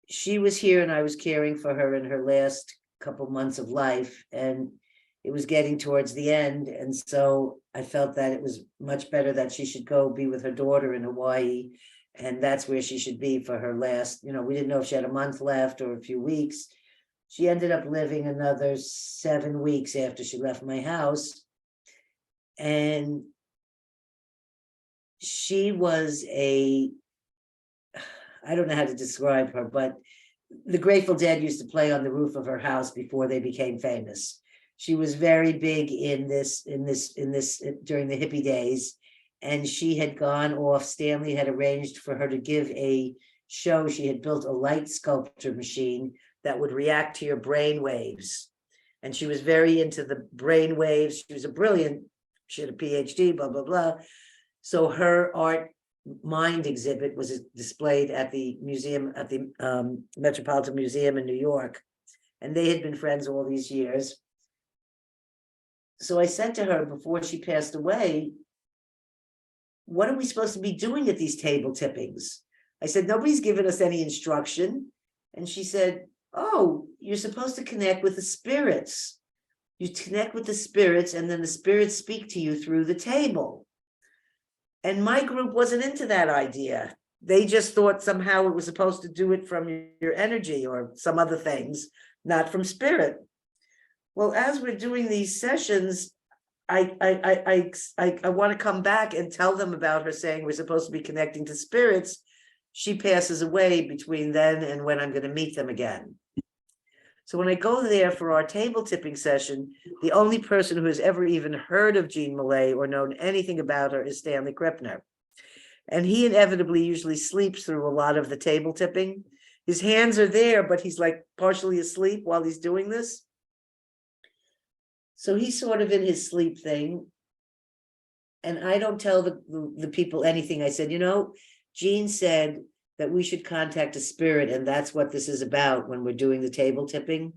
C: She was here and I was caring for her in her last couple months of life, and it was getting towards the end. And so I felt that it was much better that she should go be with her daughter in Hawaii. And that's where she should be for her last, we didn't know if she had a month left or a few weeks. She ended up living another 7 weeks after she left my house. And she was I don't know how to describe her, but the Grateful Dead used to play on the roof of her house before they became famous. She was very big in this during the hippie days, and she had gone off. Stanley had arranged for her to give a show. She had built a light sculpture machine that would react to your brain waves. And she was very into the brain waves. She was she had a PhD, blah, blah, blah. So her art mind exhibit was displayed at the museum, at the Metropolitan Museum in New York. And they had been friends all these years. So I said to her before she passed away, what are we supposed to be doing at these table tippings? I said, nobody's given us any instruction. And she said, oh, you're supposed to connect with the spirits. You connect with the spirits, and then the spirits speak to you through the table. And my group wasn't into that idea. They just thought somehow it was supposed to do it from your energy or some other things, not from spirit. Well, as we're doing these sessions, I want to come back and tell them about her saying we're supposed to be connecting to spirits. She passes away between then and when I'm going to meet them again. So when I go there for our table tipping session, the only person who has ever even heard of Jean Millay or known anything about her is Stanley Krippner. And he inevitably usually sleeps through a lot of the table tipping. His hands are there, but he's like partially asleep while he's doing this. So he's sort of in his sleep thing. And I don't tell the people anything. I said, Jean said that we should contact a spirit, and that's what this is about when we're doing the table tipping.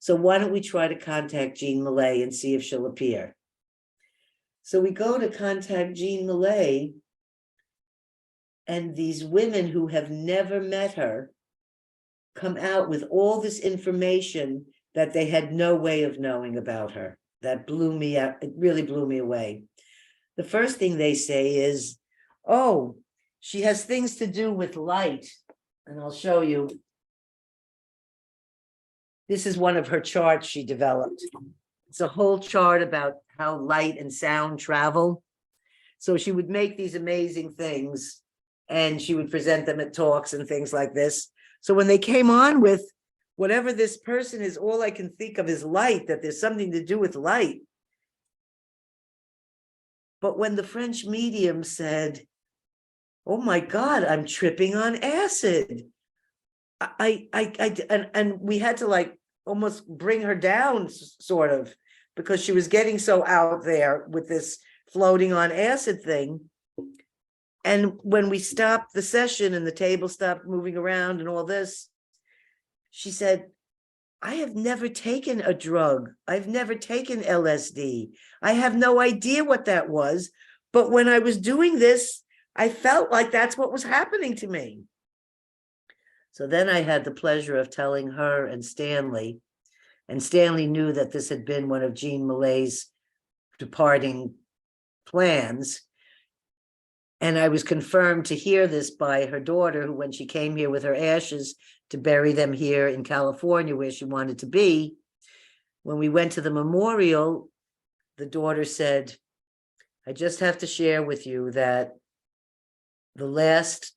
C: So why don't we try to contact Jean Millay and see if she'll appear? So we go to contact Jean Millay, and these women who have never met her come out with all this information that they had no way of knowing about her. That blew me out. It really blew me away. The first thing they say is, oh, she has things to do with light. And I'll show you. This is one of her charts she developed. It's a whole chart about how light and sound travel. So she would make these amazing things and she would present them at talks and things like this. So when they came on with whatever this person is, all I can think of is light, that there's something to do with light. But when the French medium said, oh my God, I'm tripping on acid. And we had to like almost bring her down sort of, because she was getting so out there with this floating on acid thing. And when we stopped the session and the table stopped moving around and all this, she said, I have never taken a drug. I've never taken LSD. I have no idea what that was. But when I was doing this, I felt like that's what was happening to me. So then I had the pleasure of telling her and Stanley knew that this had been one of Jean Millay's departing plans. And I was confirmed to hear this by her daughter, who, when she came here with her ashes to bury them here in California, where she wanted to be, when we went to the memorial, the daughter said, I just have to share with you that the last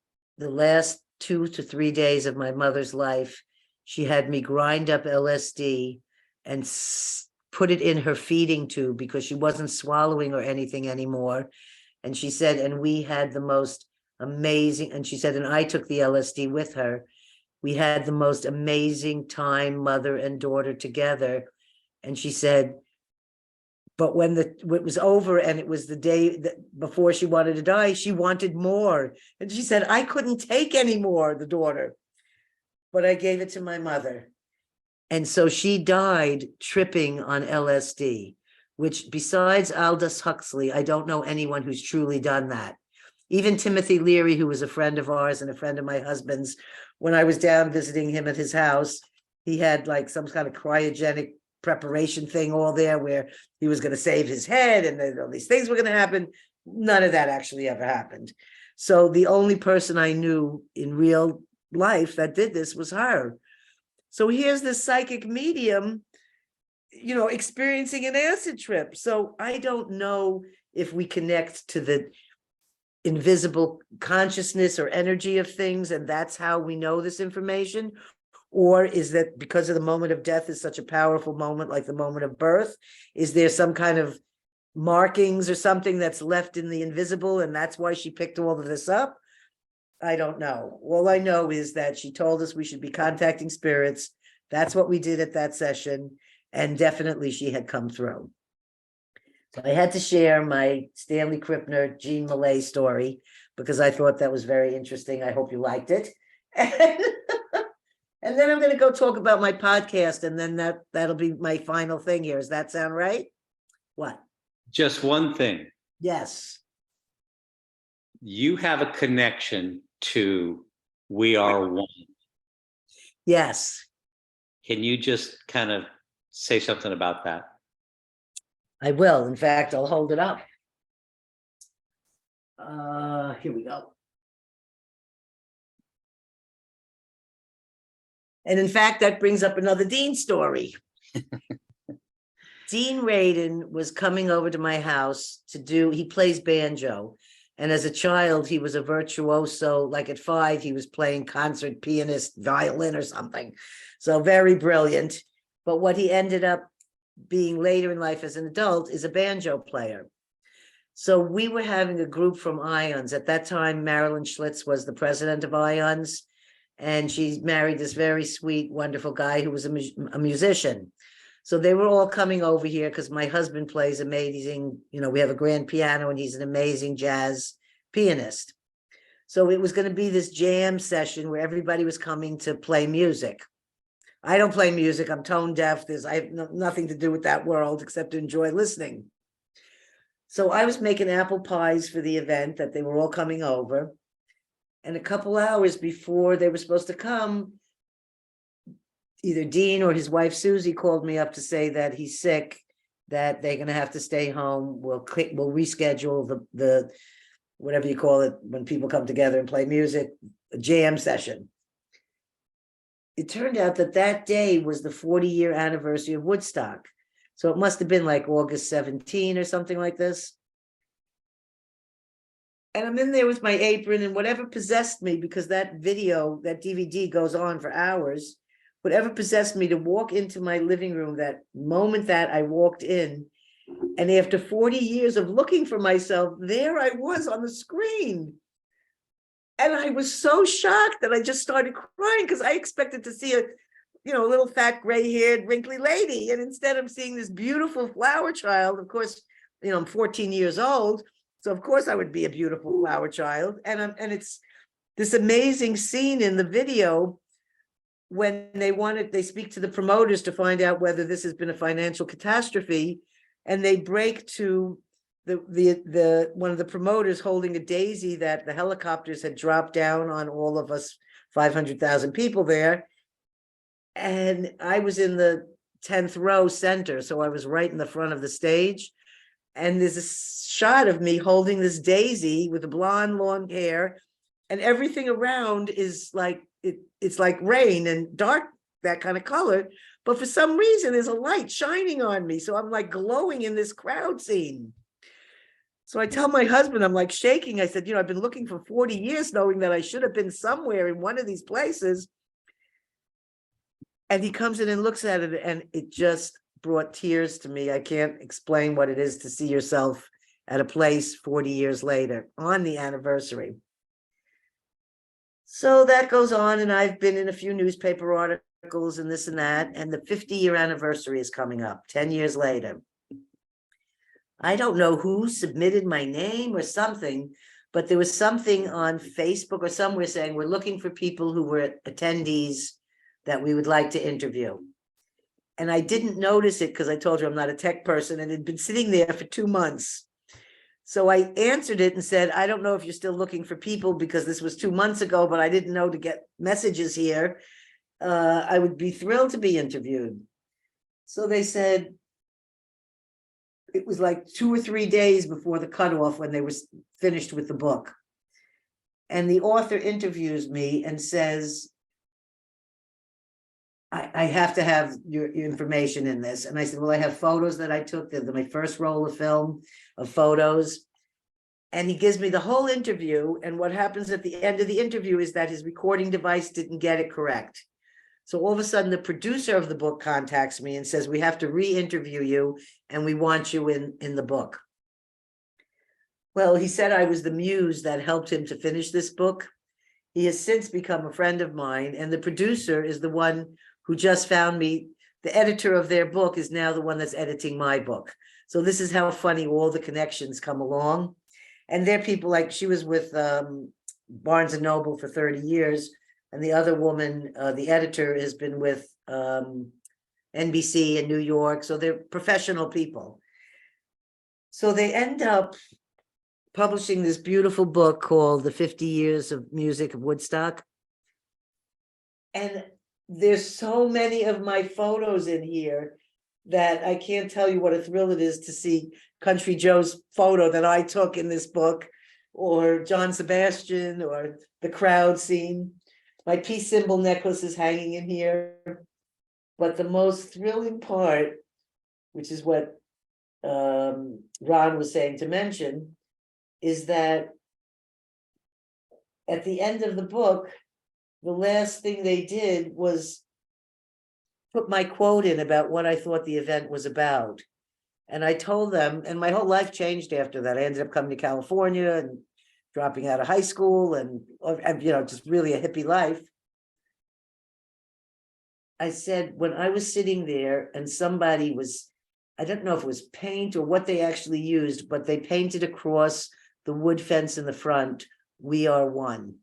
C: 2 to 3 days of my mother's life, she had me grind up LSD and put it in her feeding tube because she wasn't swallowing or anything anymore. And she said, and we had the most amazing, and she said, and I took the LSD with her. We had the most amazing time, mother and daughter together. And she said, but when it was over and it was the day before she wanted to die, she wanted more. And she said, I couldn't take any more, the daughter, but I gave it to my mother. And so she died tripping on LSD, which besides Aldous Huxley, I don't know anyone who's truly done that. Even Timothy Leary, who was a friend of ours and a friend of my husband's, when I was down visiting him at his house, he had like some kind of cryogenic preparation thing all there where he was going to save his head and all these things were going to happen. None of that actually ever happened. So the only person I knew in real life that did this was her. So here's this psychic medium, you know, experiencing an acid trip. So I don't know if we connect to the invisible consciousness or energy of things, and that's how we know this information. Or is that because of the moment of death is such a powerful moment, like the moment of birth? Is there some kind of markings or something that's left in the invisible, and that's why she picked all of this up? I don't know. All I know is that she told us we should be contacting spirits. That's what we did at that session. And definitely she had come through. So I had to share my Stanley Krippner, Jean Millay story because I thought that was very interesting. I hope you liked it. And then I'm going to go talk about my podcast, and then that'll be my final thing here. Does that sound right? What?
B: Just one thing.
C: Yes.
B: You have a connection to We Are One.
C: Yes.
B: Can you just kind of say something about that?
C: I will. In fact, I'll hold it up. Here we go. And in fact, that brings up another Dean story. Dean Radin was coming over to my house he plays banjo. And as a child, he was a virtuoso. Like at 5, he was playing concert pianist, violin or something. So very brilliant. But what he ended up being later in life as an adult is a banjo player. So we were having a group from Ions. At that time, Marilyn Schlitz was the president of Ions. And she married this very sweet, wonderful guy who was a musician. So they were all coming over here because my husband plays amazing, we have a grand piano and he's an amazing jazz pianist. So it was going to be this jam session where everybody was coming to play music. I don't play music. I'm tone deaf. I have nothing to do with that world except to enjoy listening. So I was making apple pies for the event that they were all coming over. And a couple hours before they were supposed to come, either Dean or his wife Susie called me up to say that he's sick, that they're going to have to stay home. We'll reschedule the whatever you call it when people come together and play music, a jam session. It turned out that that day was the 40-year anniversary of Woodstock. So it must have been like August 17 or something like this. And I'm in there with my apron, and whatever possessed me, because that video, that DVD goes on for hours, whatever possessed me to walk into my living room that moment that I walked in, and after 40 years of looking for myself, there I was on the screen. And I was so shocked that I just started crying because I expected to see a little fat gray-haired wrinkly lady. And instead I'm seeing this beautiful flower child. Of course, I'm 14 years old. So of course I would be a beautiful flower child. And it's this amazing scene in the video when they speak to the promoters to find out whether this has been a financial catastrophe. And they break to the one of the promoters holding a daisy that the helicopters had dropped down on all of us 500,000 people there. And I was in the 10th row center, so I was right in the front of the stage. And there's a shot of me holding this daisy with the blonde long hair, and everything around is like it's like rain and dark, that kind of color. But for some reason, there's a light shining on me. So I'm like glowing in this crowd scene. So I tell my husband, I'm like shaking. I said, I've been looking for 40 years, knowing that I should have been somewhere in one of these places. And he comes in and looks at it, and it just brought tears to me. I can't explain what it is to see yourself at a place 40 years later on the anniversary. So that goes on, and I've been in a few newspaper articles and this and that, and the 50-year anniversary is coming up 10 years later. I don't know who submitted my name or something, but there was something on Facebook or somewhere saying we're looking for people who were attendees that we would like to interview. And I didn't notice it because I told you I'm not a tech person, and it had been sitting there for 2 months. So I answered it and said, I don't know if you're still looking for people because this was 2 months ago, but I didn't know to get messages here. I would be thrilled to be interviewed. So they said, it was like 2 or 3 days before the cutoff when they were finished with the book. And the author interviews me and says, I have to have your information in this. And I said, well, I have photos that I took. They're my first roll of film of photos. And he gives me the whole interview. And what happens at the end of the interview is that his recording device didn't get it correct. So all of a sudden, the producer of the book contacts me and says, we have to re-interview you, and we want you in the book. Well, he said I was the muse that helped him to finish this book. He has since become a friend of mine, and the producer is the one who just found me. The editor of their book is now the one that's editing my book. So this is how funny all the connections come along. And they're people like, she was with Barnes & Noble for 30 years. And the other woman, the editor, has been with NBC in New York. So they're professional people. So they end up publishing this beautiful book called The 50 Years of Music of Woodstock. And there's so many of my photos in here that I can't tell you what a thrill it is to see Country Joe's photo that I took in this book, or John Sebastian, or the crowd scene. My peace symbol necklace is hanging in here. But the most thrilling part, which is what Ron was saying to mention, is that at the end of the book, the last thing they did was put my quote in about what I thought the event was about. And I told them, and my whole life changed after that. I ended up coming to California and dropping out of high school and just really a hippie life. I said, when I was sitting there and somebody was, I don't know if it was paint or what they actually used, but they painted across the wood fence in the front, "We are one."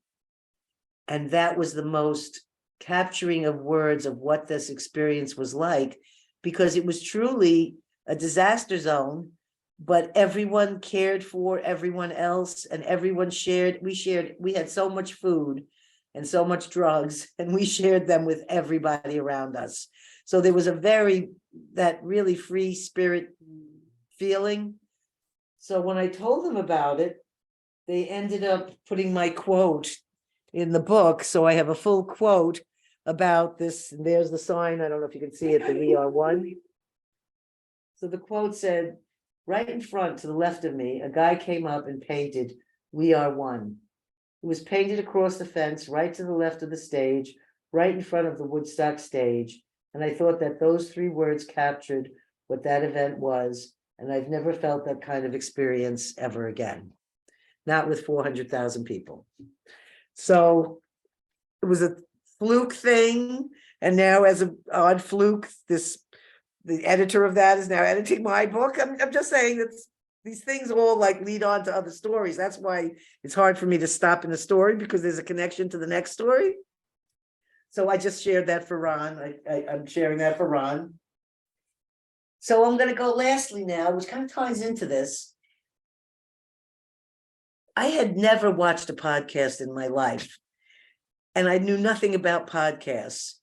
C: And that was the most capturing of words of what this experience was like, because it was truly a disaster zone, but everyone cared for everyone else, and everyone shared. We had so much food and so much drugs, and we shared them with everybody around us. So there was that really free spirit feeling. So when I told them about it, they ended up putting my quote in the book. So I have a full quote about this. And there's the sign. I don't know if you can see it, the We Are One. So the quote said, right in front to the left of me, a guy came up and painted, "We are one." It was painted across the fence, right to the left of the stage, right in front of the Woodstock stage. And I thought that those 3 words captured what that event was. And I've never felt that kind of experience ever again. Not with 400,000 people. So it was a fluke thing. And now, as an odd fluke, the editor of that is now editing my book. I'm just saying that these things all like lead on to other stories. That's why it's hard for me to stop in a story, because there's a connection to the next story. So I just shared that for Ron. I'm sharing that for Ron. So I'm going to go lastly now, which kind of ties into this. I had never watched a podcast in my life, and I knew nothing about podcasts.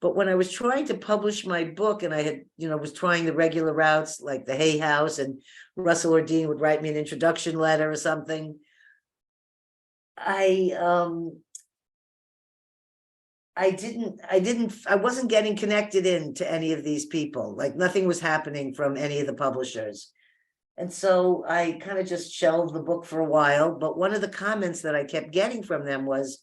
C: But when I was trying to publish my book, and I had, was trying the regular routes like the Hay House, and Russell or Dean would write me an introduction letter or something, I wasn't getting connected into any of these people. Like nothing was happening from any of the publishers. And so I kind of just shelved the book for a while. But one of the comments that I kept getting from them was,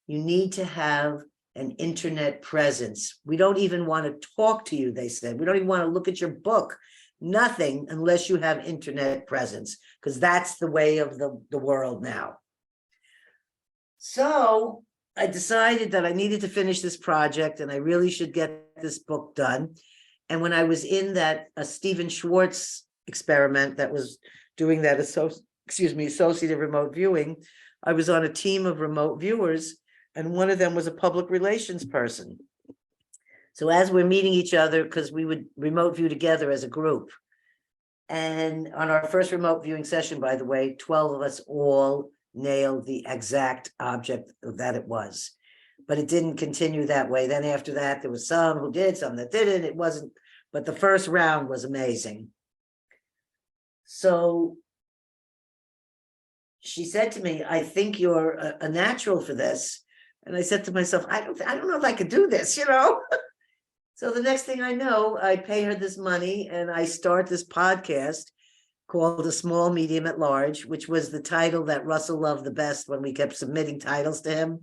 C: you need to have an internet presence. We don't even want to talk to you, they said. We don't even want to look at your book. Nothing unless you have internet presence, because that's the way of the world now. So I decided that I needed to finish this project, and I really should get this book done. And when I was in that Stephen Schwartz experiment that was doing that associative remote viewing, I was on a team of remote viewers, and one of them was a public relations person. So as we're meeting each other, because we would remote view together as a group, and on our first remote viewing session, by the way, 12 of us all nailed the exact object that it was. But it didn't continue that way. Then after that, there was some who did, some that didn't. It wasn't, but the first round was amazing. So she said to me, I think you're a natural for this. And I said to myself, I don't know if I could do this, So the next thing I know, I pay her this money and I start this podcast called A Small, Medium, at Large, which was the title that Russell loved the best when we kept submitting titles to him,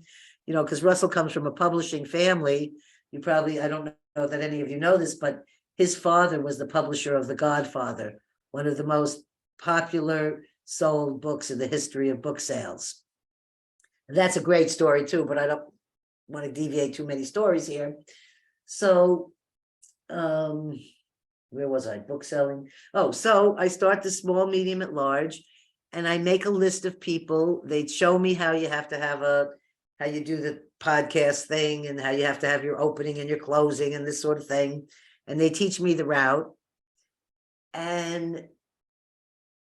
C: because Russell comes from a publishing family. I don't know that any of you know this, but his father was the publisher of The Godfather, one of the most popular sold books in the history of book sales. And that's a great story too, but I don't want to deviate too many stories here. So, where was I? Book selling. Oh, so I start the Small, Medium, at Large, and I make a list of people. They show me how you have to have how you do the podcast thing, and how you have to have your opening and your closing and this sort of thing. And they teach me the route. And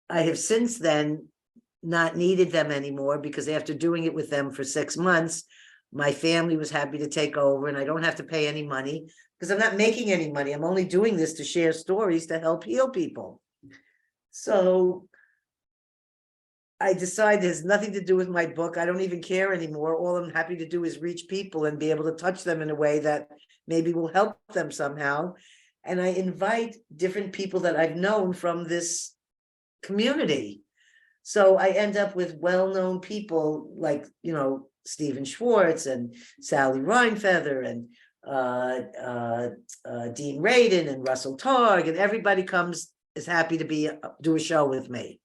C: I have since then not needed them anymore, because after doing it with them for 6 months, my family was happy to take over, and I don't have to pay any money, because I'm not making any money. I'm only doing this to share stories to help heal people. So I decided it has nothing to do with my book. I don't even care anymore. All I'm happy to do is reach people and be able to touch them in a way that maybe will help them somehow. And I invite different people that I've known from this community. So I end up with well-known people like, Stephen Schwartz and Sally Reinfeather and Dean Radin and Russell Targ, and everybody is happy to do a show with me.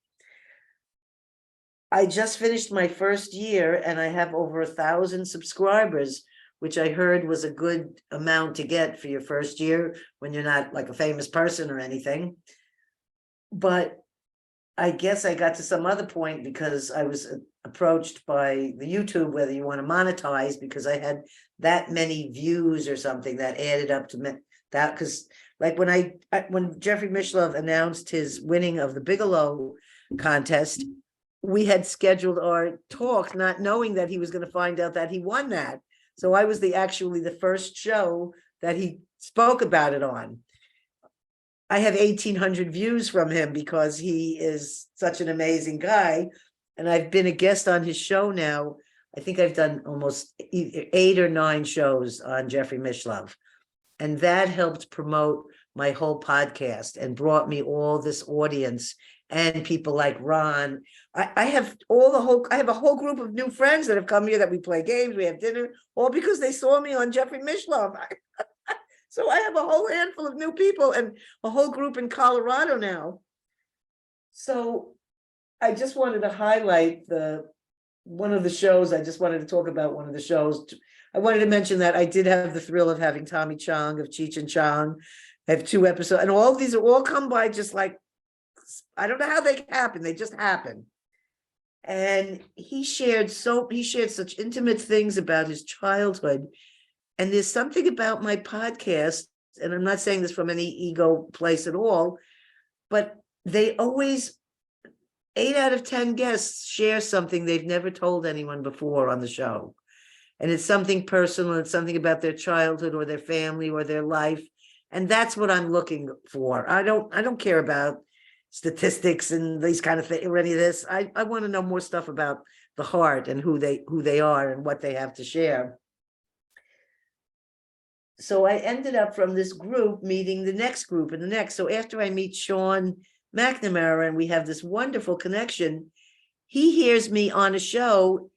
C: I just finished my first year, and I have over 1,000 subscribers, which I heard was a good amount to get for your first year when you're not like a famous person or anything. But I guess I got to some other point because I was approached by the YouTube, whether you want to monetize, because I had that many views or something that added up to that. Because like when Jeffrey Mishlove announced his winning of the Bigelow contest, we had scheduled our talk not knowing that he was going to find out that he won that. So I was actually the first show that he spoke about it on. I have 1,800 views from him because he is such an amazing guy. And I've been a guest on his show now. I think I've done almost 8 or 9 shows on Jeffrey Mishlove. And that helped promote my whole podcast and brought me all this audience and people like Ron. I have a whole group of new friends that have come here that we play games, we have dinner, all because they saw me on Jeffrey Mishlove. So I have a whole handful of new people and a whole group in Colorado now. So I just wanted to highlight one of the shows. I just wanted to talk about one of the shows. I wanted to mention that I did have the thrill of having Tommy Chong of Cheech and Chong. I have 2 episodes, and all of these are all come by just like, I don't know how they happen. They just happen. And he shared such intimate things about his childhood. And there's something about my podcast, and I'm not saying this from any ego place at all, but they always, 8 out of 10 guests share something they've never told anyone before on the show. And it's something personal, it's something about their childhood or their family or their life. And that's what I'm looking for. I don't care about statistics and these kind of things or any of this. I want to know more stuff about the heart and who they are and what they have to share. So I ended up from this group meeting the next group and the next. So after I meet Sean McNamara and we have this wonderful connection, he hears me on a show,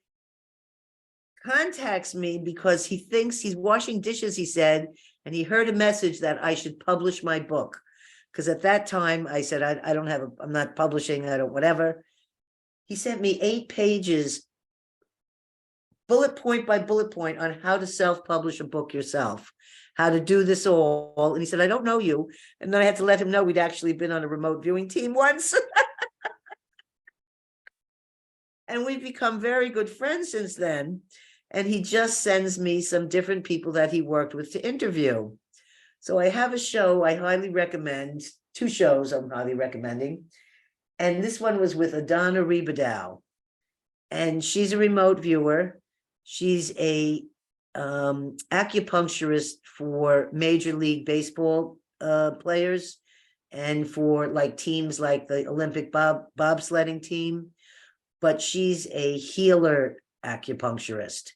C: contacts me because he thinks he's washing dishes, he said, and he heard a message that I should publish my book. Because at that time I said, I'm not publishing, I don't, whatever. He sent me 8 pages, bullet point by bullet point, on how to self-publish a book yourself, how to do this all. And he said, I don't know you. And then I had to let him know we'd actually been on a remote viewing team once. And we've become very good friends since then. And he just sends me some different people that he worked with to interview. So I have a show I highly recommend, 2 shows I'm highly recommending. And this one was with Adana Ribadow. And she's a remote viewer. She's a acupuncturist for Major League Baseball players and for like teams like the Olympic bobsledding team. But she's a healer acupuncturist.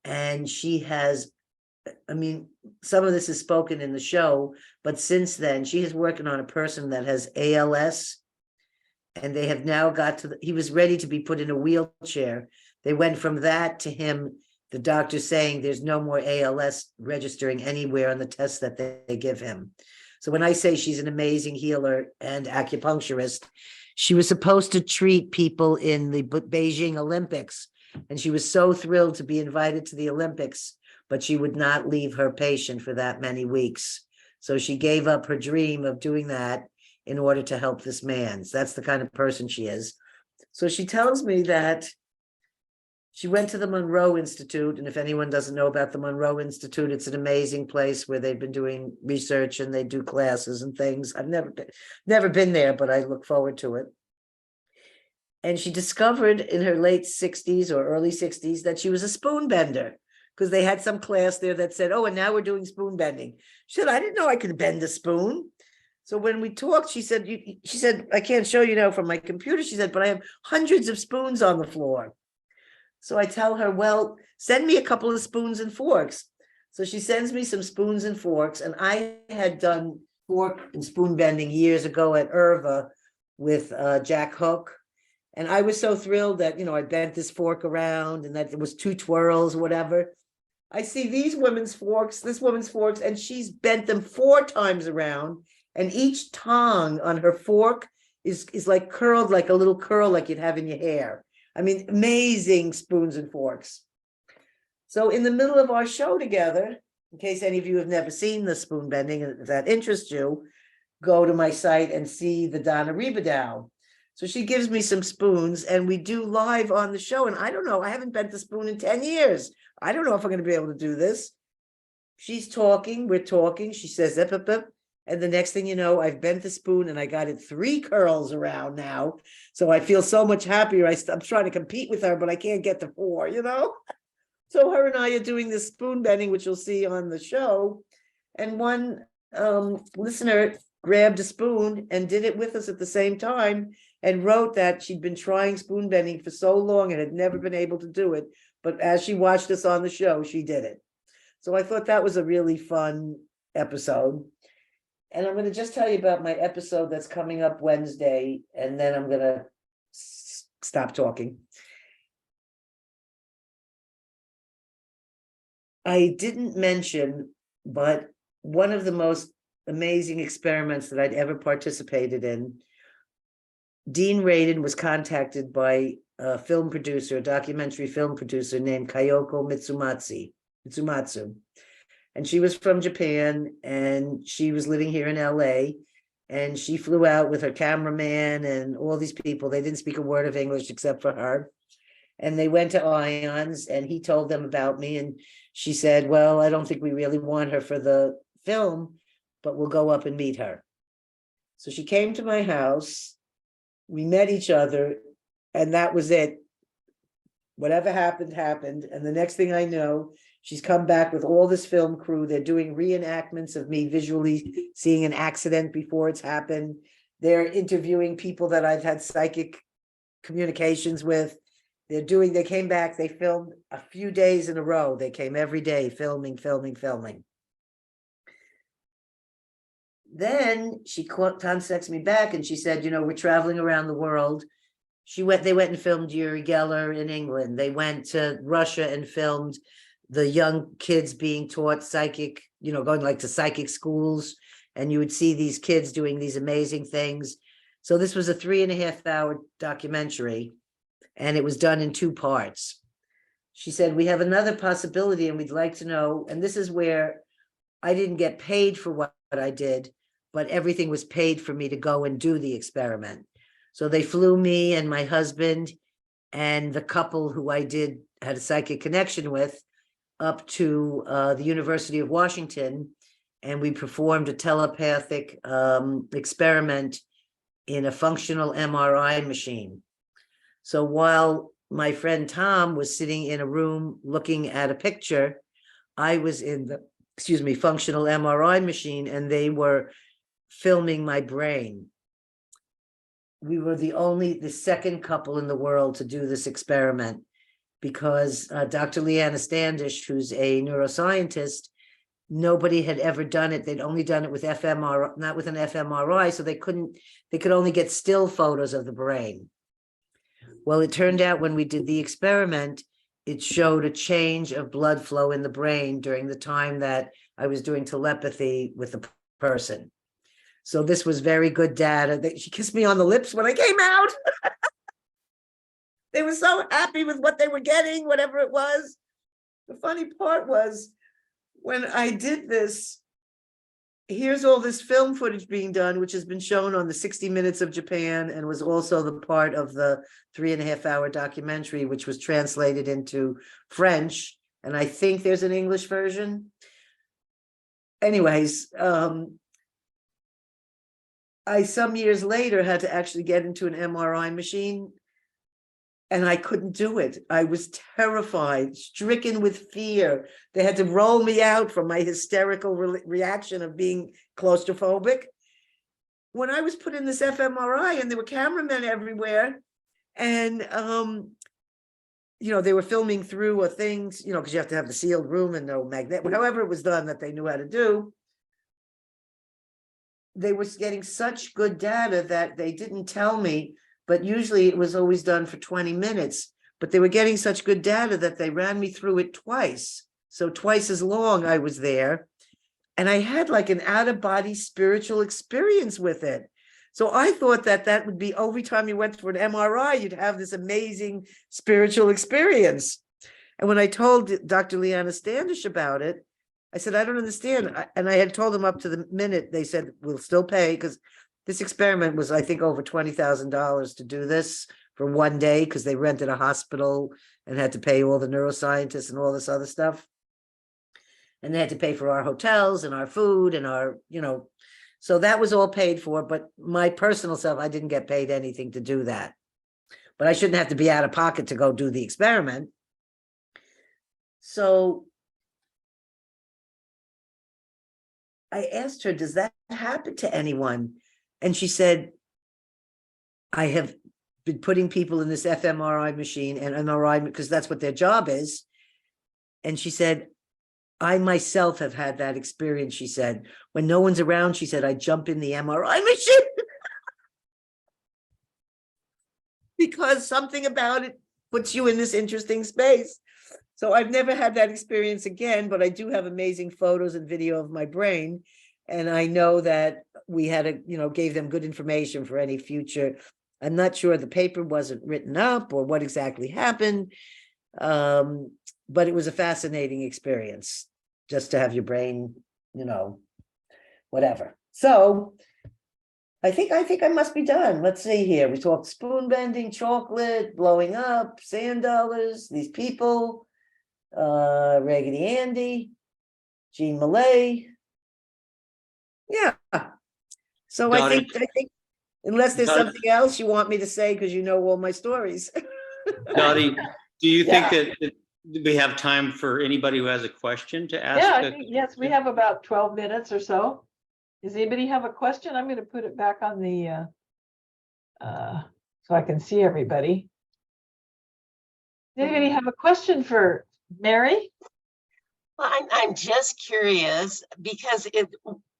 C: And she has, I mean, some of this is spoken in the show, but since then she is working on a person that has ALS. And they have now got to, he was ready to be put in a wheelchair. They went from that to him, the doctor saying there's no more ALS registering anywhere on the tests that they give him. So when I say she's an amazing healer and acupuncturist, she was supposed to treat people in the Beijing Olympics. And she was so thrilled to be invited to the Olympics, but she would not leave her patient for that many weeks. So she gave up her dream of doing that in order to help this man. So that's the kind of person she is. So she tells me that she went to the Monroe Institute. And if anyone doesn't know about the Monroe Institute, it's an amazing place where they've been doing research and they do classes and things. I've never been there, but I look forward to it. And she discovered in her late 60s or early 60s that she was a spoon bender, because they had some class there that said, oh, and now we're doing spoon bending. She said, I didn't know I could bend a spoon. So when we talked, she said, I can't show you now from my computer. She said, but I have hundreds of spoons on the floor. So I tell her, well, send me a couple of spoons and forks. So she sends me some spoons and forks. And I had done fork and spoon bending years ago at Irva with Jack Hook. And I was so thrilled that, I bent this fork around and that there was 2 twirls, whatever. I see this woman's forks, and she's bent them 4 times around. And each tongue on her fork is like curled, like a little curl like you'd have in your hair. I mean, amazing spoons and forks. So in the middle of our show together, in case any of you have never seen the spoon bending, if that interests you, go to my site and see the Donna Ribadow. So she gives me some spoons and we do live on the show. And I don't know, I haven't bent the spoon in 10 years. I don't know if I'm going to be able to do this. She's talking, we're talking. She says, "Ip, ip, ip." And the next thing you know, I've bent the spoon and I got it 3 curls around now. So I feel so much happier. I'm trying to compete with her, but I can't get to 4, you know? So her and I are doing this spoon bending, which you'll see on the show. And one listener grabbed a spoon and did it with us at the same time and wrote that she'd been trying spoon bending for so long and had never been able to do it. But as she watched us on the show, she did it. So I thought that was a really fun episode. And I'm going to just tell you about my episode that's coming up Wednesday, and then I'm going to stop talking. I didn't mention, but one of the most amazing experiments that I'd ever participated in, Dean Radin was contacted by a film producer, a documentary film producer named Kyoko Mitsumatsu. And she was from Japan and she was living here in LA. And she flew out with her cameraman and all these people. They didn't speak a word of English except for her. And they went to Ions and he told them about me. And she said, "Well, I don't think we really want her for the film, but we'll go up and meet her." So she came to my house. We met each other and that was it. Whatever happened, happened. And the next thing I know, she's come back with all this film crew. They're doing reenactments of me visually seeing an accident before it's happened. They're interviewing people that I've had psychic communications with. They came back, they filmed a few days in a row. They came every day, filming. Then she contacts me back and she said, "We're traveling around the world." They went and filmed Uri Geller in England. They went to Russia and filmed the young kids being taught psychic, going like to psychic schools. And you would see these kids doing these amazing things. So this was a 3.5-hour documentary and it was done in 2 parts. She said, "We have another possibility and we'd like to know," and this is where I didn't get paid for what I did, but everything was paid for me to go and do the experiment. So they flew me and my husband and the couple who I had a psychic connection with up to the University of Washington, and we performed a telepathic experiment in a functional MRI machine. So while my friend Tom was sitting in a room looking at a picture, I was in the, functional MRI machine, and they were filming my brain. We were the second couple in the world to do this experiment because Dr. Leanna Standish, who's a neuroscientist, nobody had ever done it. They'd only done it with fMRI, not with an fMRI, so they could only get still photos of the brain. Well, it turned out when we did the experiment, it showed a change of blood flow in the brain during the time that I was doing telepathy with the person. So this was very good data. She kissed me on the lips when I came out. They were so happy with what they were getting, whatever it was. The funny part was when I did this, here's all this film footage being done, which has been shown on the 60 Minutes of Japan and was also the part of the 3.5-hour documentary, which was translated into French. And I think there's an English version. Anyways, I some years later had to actually get into an MRI machine and I couldn't do it. I was terrified, stricken with fear. They had to roll me out from my hysterical reaction of being claustrophobic. When I was put in this fMRI and there were cameramen everywhere and, they were filming through things, because you have to have the sealed room and no magnet, however it was done that they knew how to do. They were getting such good data that they didn't tell me, but usually it was always done for 20 minutes, but they were getting such good data that they ran me through it twice. So twice as long I was there. And I had like an out-of-body spiritual experience with it. So I thought that would be every time you went for an MRI, you'd have this amazing spiritual experience. And when I told Dr. Leanna Standish about it, I said, "I don't understand." And I had told them up to the minute, they said, "We'll still pay," because this experiment was, I think, over $20,000 to do this for one day, because they rented a hospital and had to pay all the neuroscientists and all this other stuff. And they had to pay for our hotels and our food and our, so that was all paid for. But my personal self, I didn't get paid anything to do that. But I shouldn't have to be out of pocket to go do the experiment. So I asked her, does that happen to anyone? And she said, I have been putting people in this fMRI machine and MRI because that's what their job is. And she said, I myself have had that experience. She said, when no one's around, she said, I jump in the MRI machine because something about it puts you in this interesting space. So I've never had that experience again, but I do have amazing photos and video of my brain. And I know that we had gave them good information for any future. I'm not sure, the paper wasn't written up or what exactly happened. But it was a fascinating experience just to have your brain, whatever. So I think I must be done. Let's see here. We talked spoon bending, chocolate, blowing up, sand dollars, these people, Raggedy Andy, Jean Malay. Yeah. So
B: Dottie.
C: I think unless there's
B: Dottie.
C: something else you want me to say, because you know all my stories.
B: Dottie, do you
A: Yeah.
B: think that we have time for anybody who has a question to ask?
A: Yeah, I think, yes, we have about 12 minutes or so. Does anybody have a question? I'm going to put it back on the, so I can see everybody. Does anybody have a question for Mary?
D: Well, I'm just curious because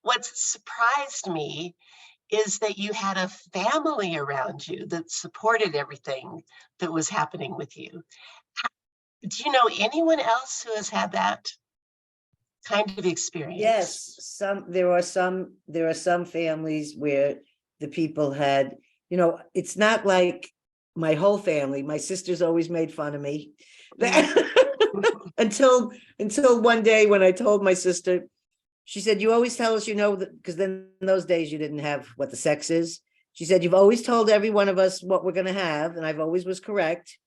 D: what surprised me is that you had a family around you that supported everything that was happening with you. Do you know anyone else who has had that kind of experience?
C: Yes, there are some families where the people had, it's not like my whole family. My sisters always made fun of me. until one day when I told my sister, she said, you always tell us, because then in those days you didn't have what the sex is. She said, you've always told every one of us what we're going to have. And I've always was correct,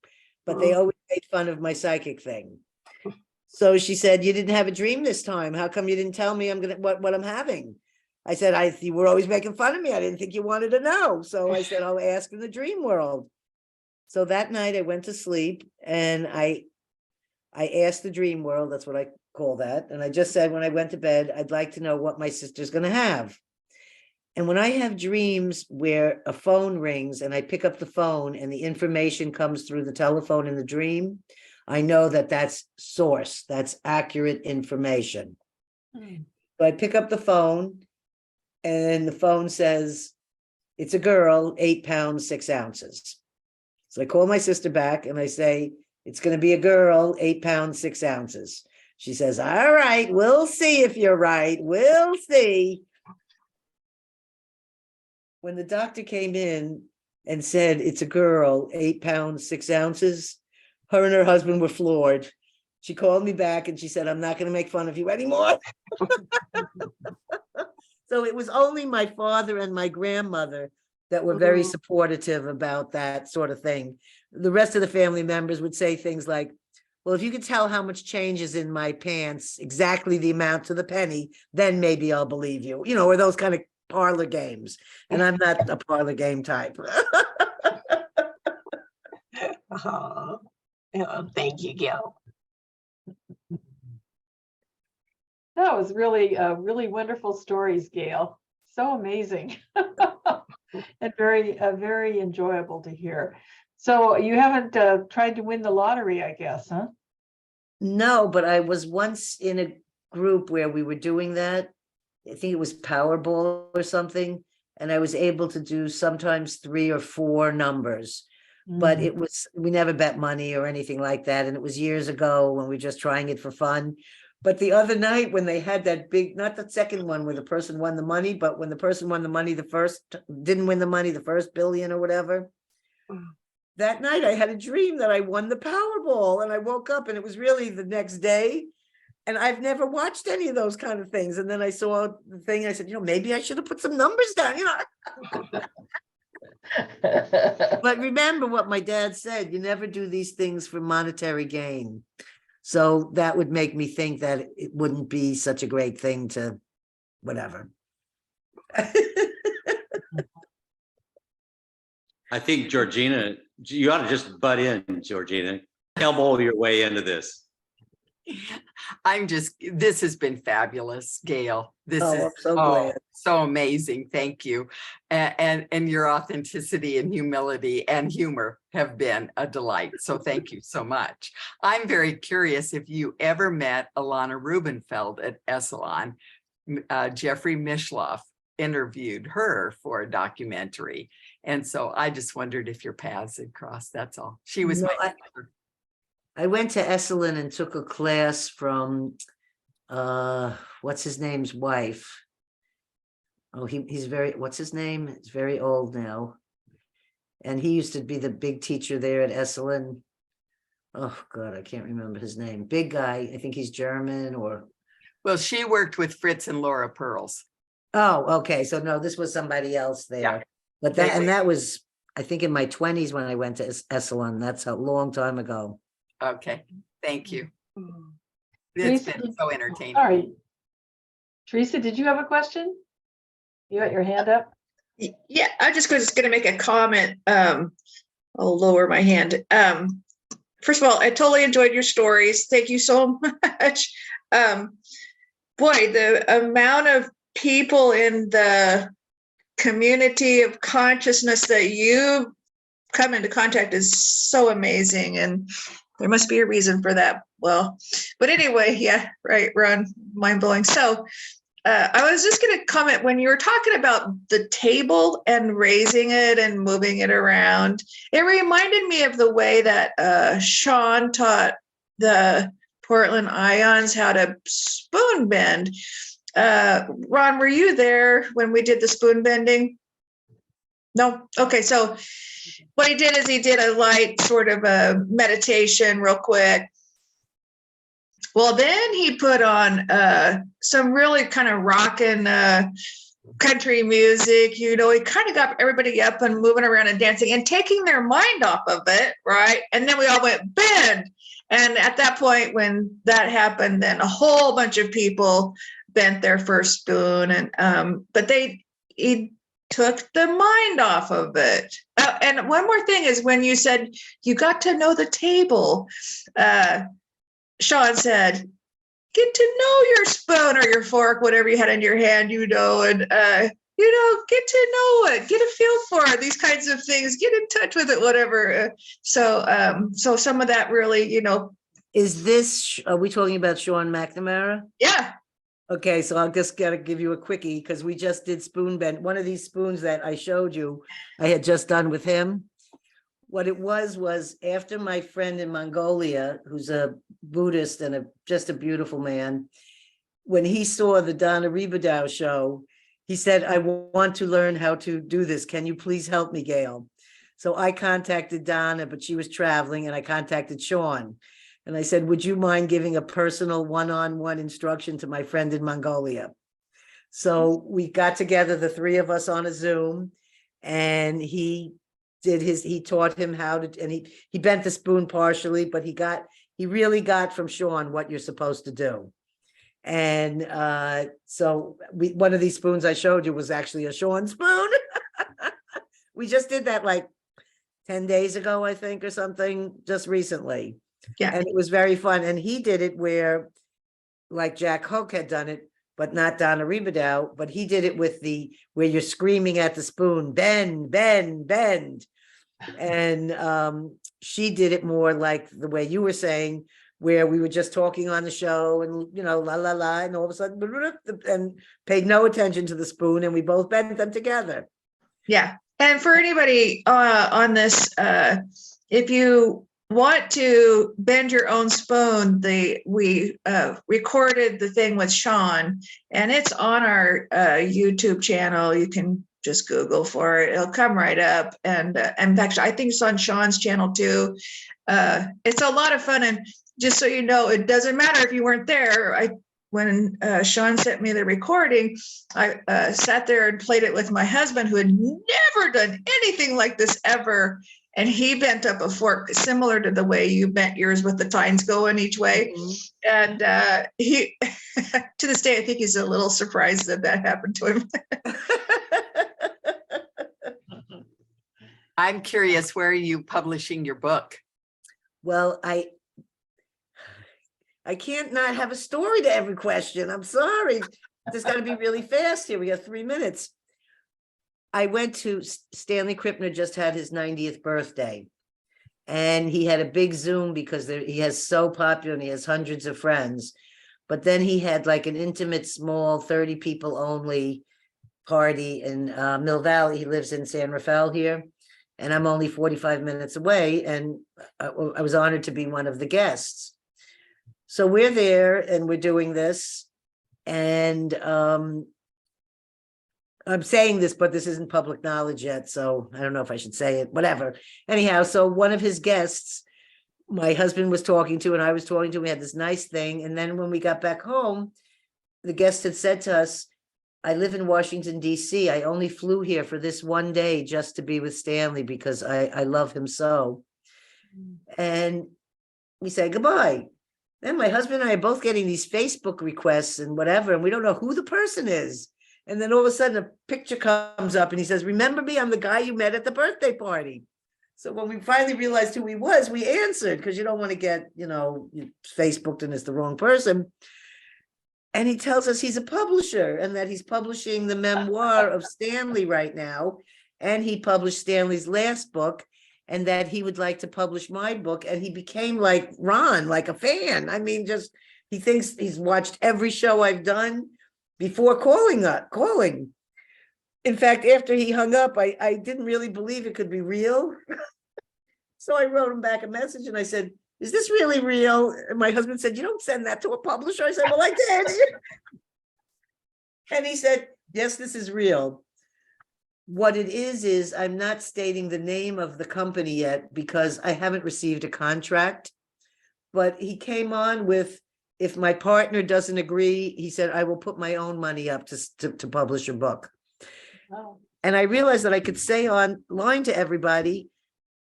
C: but they always made fun of my psychic thing. So she said, you didn't have a dream this time. How come you didn't tell me what I'm having? I said, you were always making fun of me. I didn't think you wanted to know. So I said, I'll ask in the dream world. So that night I went to sleep and I asked the dream world, that's what I call that. And I just said, when I went to bed, I'd like to know what my sister's going to have. And when I have dreams where a phone rings and I pick up the phone and the information comes through the telephone in the dream, I know that that's source, that's accurate information. So I pick up the phone and the phone says, it's a girl, 8 pounds, 6 ounces. So I call my sister back and I say, it's going to be a girl, 8 pounds, 6 ounces. She says, all right, we'll see if you're right. We'll see. When the doctor came in and said, it's a girl, 8 pounds, 6 ounces, her and her husband were floored. She called me back and she said, I'm not going to make fun of you anymore. So it was only my father and my grandmother that were very supportive about that sort of thing. The rest of the family members would say things like, well, if you could tell how much change is in my pants, exactly the amount to the penny, then maybe I'll believe you, or those kind of parlor games. And I'm not a parlor game type.
D: Oh, thank you, Gail.
A: That was really, really wonderful stories, Gail. So amazing. And very enjoyable to hear. So you haven't tried to win the lottery, I guess, huh?
C: No, but I was once in a group where we were doing that. I think it was Powerball or something. And I was able to do sometimes 3 or 4 numbers. But it was, we never bet money or anything like that. And it was years ago when we were just trying it for fun. But the other night when they had that big, not the second one where the person won the money, but when the person won the money, the first didn't win the money, the first billion or whatever. That night I had a dream that I won the Powerball and I woke up and it was really the next day. And I've never watched any of those kind of things. And then I saw the thing, I said, maybe I should have put some numbers down, But remember what my dad said, you never do these things for monetary gain. So that would make me think that it wouldn't be such a great thing to whatever.
B: I think Georgina, you ought to just butt in, Georgina. Elbow your way into this.
E: This has been fabulous, Gail. This
C: Oh,
E: is
C: I'm so glad.
E: so amazing. Thank you. And your authenticity and humility and humor have been a delight. So thank you so much. I'm very curious if you ever met Alana Rubenfeld at Esalen. Jeffrey Mishloff interviewed her for a documentary. And so I just wondered if your paths had crossed. That's all. She was
C: No,
E: my
C: I went to Esalen and took a class from what's his name's wife. Oh, he's what's his name? He's very old now. And he used to be the big teacher there at Esalen. Oh God, I can't remember his name. Big guy. I think he's German or.
E: Well, she worked with Fritz and Laura Pearls.
C: Oh, okay. So no, this was somebody else there.
E: Yeah.
C: But that was, I think in my 20s when I went to Esalen. That's a long time ago.
E: Okay, thank you.
A: Teresa,
E: It's been so entertaining.
A: Sorry. Teresa, did you have a question? You got your hand up?
F: Yeah, I just was going to make a comment. I'll lower my hand. First of all, I totally enjoyed your stories. Thank you so much. Boy, the amount of people in the community of consciousness that you come into contact is so amazing, and there must be a reason for that. Well, but anyway, yeah, right, Ron, mind-blowing. So I was just going to comment when you were talking about the table and raising it and moving it around. It reminded me of the way that Sean taught the Portland Ions how to spoon bend. Ron, were you there when we did the spoon bending? No? Okay, so what he did is he did a light sort of a meditation real quick. Well, then he put on some really kind of rockin' country music. He kind of got everybody up and moving around and dancing and taking their mind off of it, right? And then we all went bend. And at that point, when that happened, then a whole bunch of people bent their first spoon. And but he took the mind off of it. And one more thing is when you said you got to know the table, Sean said, get to know your spoon or your fork, whatever you had in your hand, and, get to know it, get a feel for it, these kinds of things, get in touch with it, whatever. So some of that really,
C: Is this, are we talking about Sean McNamara?
F: Yeah.
C: Okay, so I'll just gotta give you a quickie because we just did spoon bend. One of these spoons that I showed you, I had just done with him. What it was after my friend in Mongolia, who's a Buddhist and just a beautiful man, when he saw the Donna Ribadau show, he said, I want to learn how to do this. Can you please help me, Gail? So I contacted Donna, but she was traveling, and I contacted Sean. And I said, would you mind giving a personal one-on-one instruction to my friend in Mongolia? So we got together, the three of us on a Zoom, and he taught him how to, and he bent the spoon partially, but he really got from Sean what you're supposed to do. And so one of these spoons I showed you was actually a Sean spoon. We just did that like 10 days ago, I think, or something, just recently.
F: Yeah.
C: And it was very fun. And he did it where, like Jack Hoke had done it, but not Donna Ribadau, but he did it with where you're screaming at the spoon, bend, bend, bend. And she did it more like the way you were saying, where we were just talking on the show and, la, la, la, and all of a sudden, and paid no attention to the spoon, and we both bent them together.
F: Yeah. And for anybody on this, if you want to bend your own spoon, we recorded the thing with Sean, and it's on our YouTube channel. You can just Google for it. It'll come right up. And in fact, I think it's on Sean's channel too. It's a lot of fun. And just so you know, it doesn't matter if you weren't there. When Sean sent me the recording, I sat there and played it with my husband, who had never done anything like this ever. And he bent up a fork similar to the way you bent yours with the tines going each way. And he, to this day, I think he's a little surprised that that happened to him.
E: I'm curious, where are you publishing your book?
C: Well, I can't not have a story to every question. I'm sorry. This got to be really fast here. We got 3 minutes. I went to Stanley Krippner just had his 90th birthday, and he had a big Zoom because he has so popular and he has hundreds of friends. But then he had like an intimate, small 30 people only party in Mill Valley. He lives in San Rafael here, and I'm only 45 minutes away. And I was honored to be one of the guests. So we're there and we're doing this, and I'm saying this, but this isn't public knowledge yet, so I don't know if I should say it, whatever. Anyhow, so one of his guests, my husband was talking to, and I was talking to, we had this nice thing. And then when we got back home, the guest had said to us, I live in Washington, D.C. I only flew here for this one day just to be with Stanley because I love him so. And we said goodbye. Then my husband and I are both getting these Facebook requests and whatever, and we don't know who the person is. And then all of a sudden a picture comes up and he says, remember me? I'm the guy you met at the birthday party. So when we finally realized who he was, we answered, because you don't want to get, Facebooked and it's the wrong person. And he tells us he's a publisher and that he's publishing the memoir of Stanley right now. And he published Stanley's last book, and that he would like to publish my book. And he became like Ron, like a fan. I mean, he thinks he's watched every show I've done before calling. In fact, after he hung up, I didn't really believe it could be real. So I wrote him back a message and I said, is this really real? And my husband said, you don't send that to a publisher. I said, well, I did. And he said, yes, this is real. What it is I'm not stating the name of the company yet because I haven't received a contract. But he came on with, if my partner doesn't agree, he said, I will put my own money up to publish a book.
A: Wow.
C: And I realized that I could say online to everybody,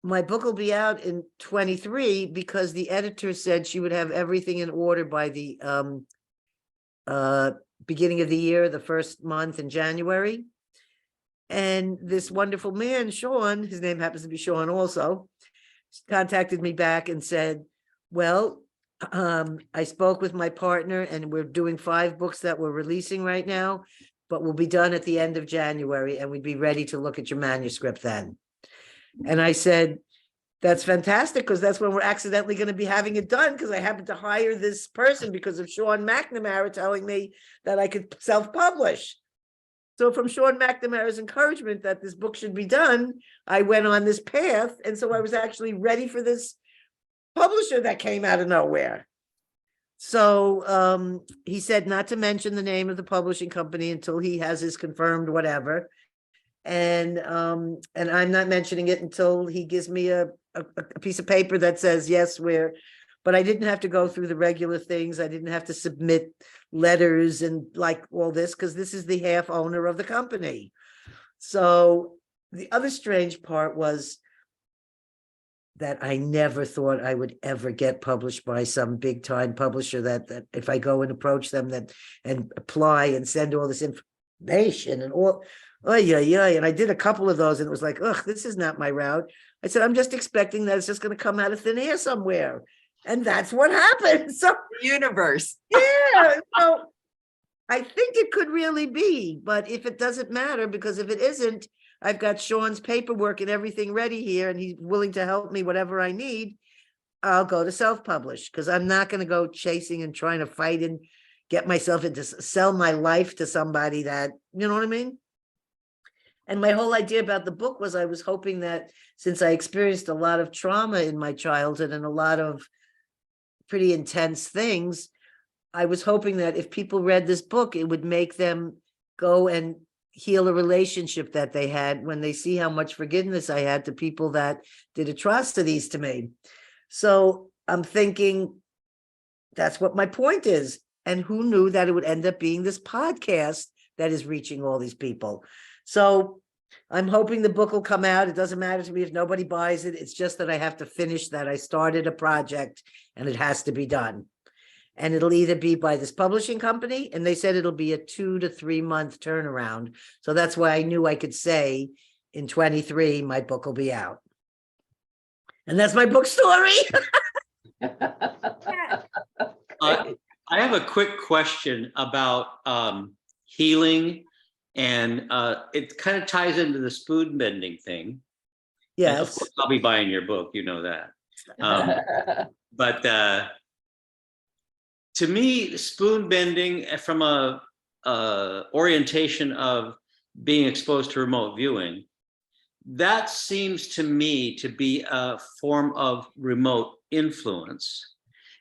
C: my book will be out in 23 because the editor said she would have everything in order by the beginning of the year, the first month in January. And this wonderful man, Sean, his name happens to be Sean also, contacted me back and said, well, I spoke with my partner and we're doing 5 books that we're releasing right now, but we'll be done at the end of January and we'd be ready to look at your manuscript then. And I said, that's fantastic, because that's when we're accidentally going to be having it done, because I happened to hire this person because of Sean McNamara telling me that I could self-publish. So from Sean McNamara's encouragement that this book should be done, I went on this path. And so I was actually ready for this publisher that came out of nowhere. So he said not to mention the name of the publishing company until he has his confirmed whatever. And I'm not mentioning it until he gives me a piece of paper that says, yes, but I didn't have to go through the regular things. I didn't have to submit letters and like all this, because this is the half owner of the company. So the other strange part was that I never thought I would ever get published by some big time publisher that if I go and approach them and apply and send all this information and all, and I did a couple of those and it was like, ugh, this is not my route. I said, I'm just expecting that it's just going to come out of thin air somewhere. And that's what happened. So
E: The universe.
C: yeah, so I think it could really be, but if it doesn't matter, because if it isn't, I've got Sean's paperwork and everything ready here, and he's willing to help me whatever I need. I'll go to self-publish, because I'm not going to go chasing and trying to fight and get myself into sell my life to somebody that, you know what I mean? And my whole idea about the book was I was hoping that since I experienced a lot of trauma in my childhood and a lot of pretty intense things, I was hoping that if people read this book, it would make them go and heal a relationship that they had when they see how much forgiveness I had to people that did atrocities to me. So I'm thinking that's what my point is. And who knew that it would end up being this podcast that is reaching all these people? So I'm hoping the book will come out. It doesn't matter to me if nobody buys it. It's just that I have to finish that. I started a project and it has to be done. And it'll either be by this publishing company, and they said it'll be a 2 to 3 month turnaround. So that's why I knew I could say in 23, my book will be out. And that's my book story.
B: I have a quick question about healing, and it kind of ties into the spoon bending thing. And of
C: Yes.
B: course, I'll be buying your book, you know that. But to me, spoon bending from a orientation of being exposed to remote viewing, that seems to me to be a form of remote influence.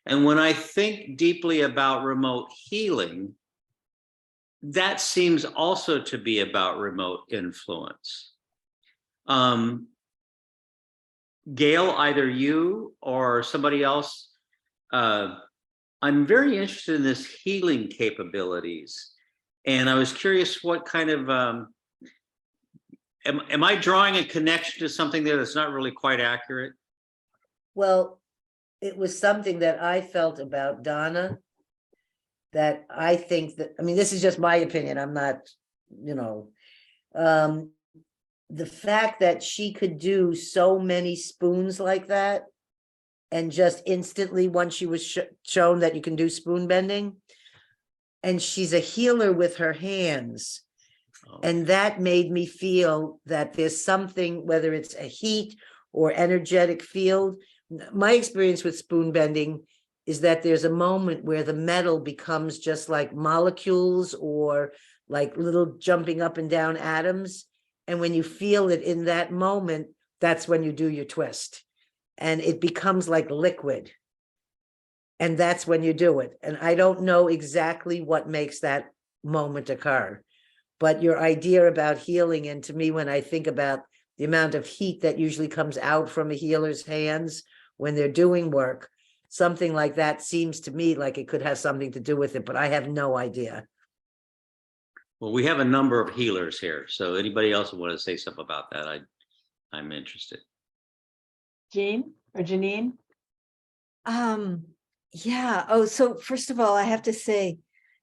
B: And when I think deeply about remote healing, that seems also to be about remote influence. Gail, either you or somebody else, I'm very interested in this healing capabilities. And I was curious what kind of, am I drawing a connection to something there that's not really quite accurate?
C: Well, it was something that I felt about Donna that I think that, I mean, this is just my opinion. I'm not, you know, the fact that she could do so many spoons like that, and just instantly, once she was shown that you can do spoon bending, and she's a healer with her hands. And that made me feel that there's something, whether it's a heat or energetic field. My experience with spoon bending is that there's a moment where the metal becomes just like molecules or like little jumping up and down atoms. And when you feel it in that moment, that's when you do your twist. And it becomes like liquid. And that's when you do it. And I don't know exactly what makes that moment occur. But your idea about healing, and to me, when I think about the amount of heat that usually comes out from a healer's hands when they're doing work, something like that seems to me like it could have something to do with it, but I have no idea.
B: Well, we have a number of healers here. So anybody else who want to say something about that, I'm interested.
A: Jean or Janine?
G: Yeah. Oh, so first of all, I have to say,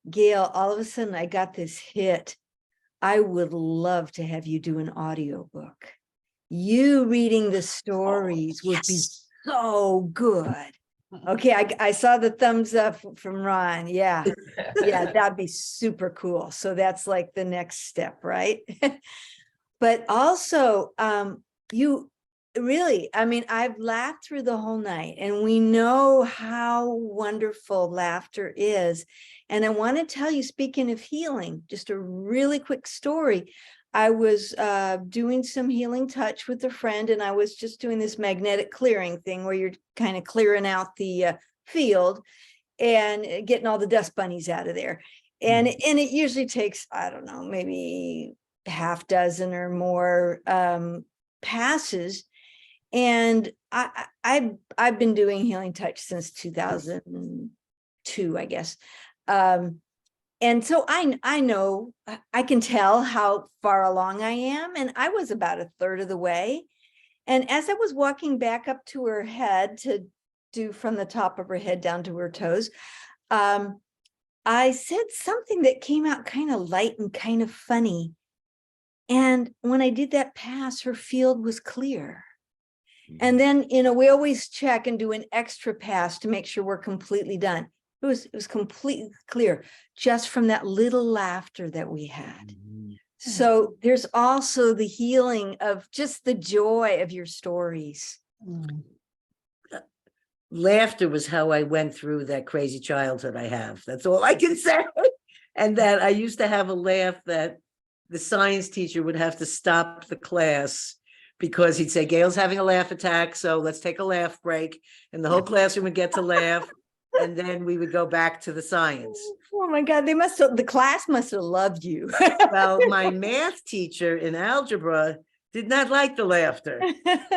G: Gail, all of a sudden I got this hit. I would love to have you do an audiobook. You reading the stories would be so good. Okay, I saw the thumbs up from Ron. Yeah, yeah, that'd be super cool. So that's like the next step, right? But also, you really, I mean, I've laughed through the whole night, and we know how wonderful laughter is. And I want to tell you, speaking of healing, just a really quick story. I was doing some healing touch with a friend, and I was just doing this magnetic clearing thing where you're kind of clearing out the field and getting all the dust bunnies out of there. And it usually takes, I don't know, maybe half dozen or more passes. And I've been doing healing touch since 2002, I guess. And so I know, I can tell how far along I am, and I was about a third of the way. And as I was walking back up to her head to do from the top of her head down to her toes, I said something that came out kind of light and kind of funny. And when I did that pass, her field was clear. And then, you know, we always check and do an extra pass to make sure we're completely done. It was completely clear just from that little laughter that we had. So there's also the healing of just the joy of your stories.
C: Laughter was how I went through that crazy childhood I have. That's all I can say. And that I used to have a laugh that the science teacher would have to stop the class because he'd say, Gail's having a laugh attack, so let's take a laugh break. And the whole classroom would get to laugh. And then we would go back to the science.
G: Oh my God, the class must have loved you.
C: Well, my math teacher in algebra did not like the laughter.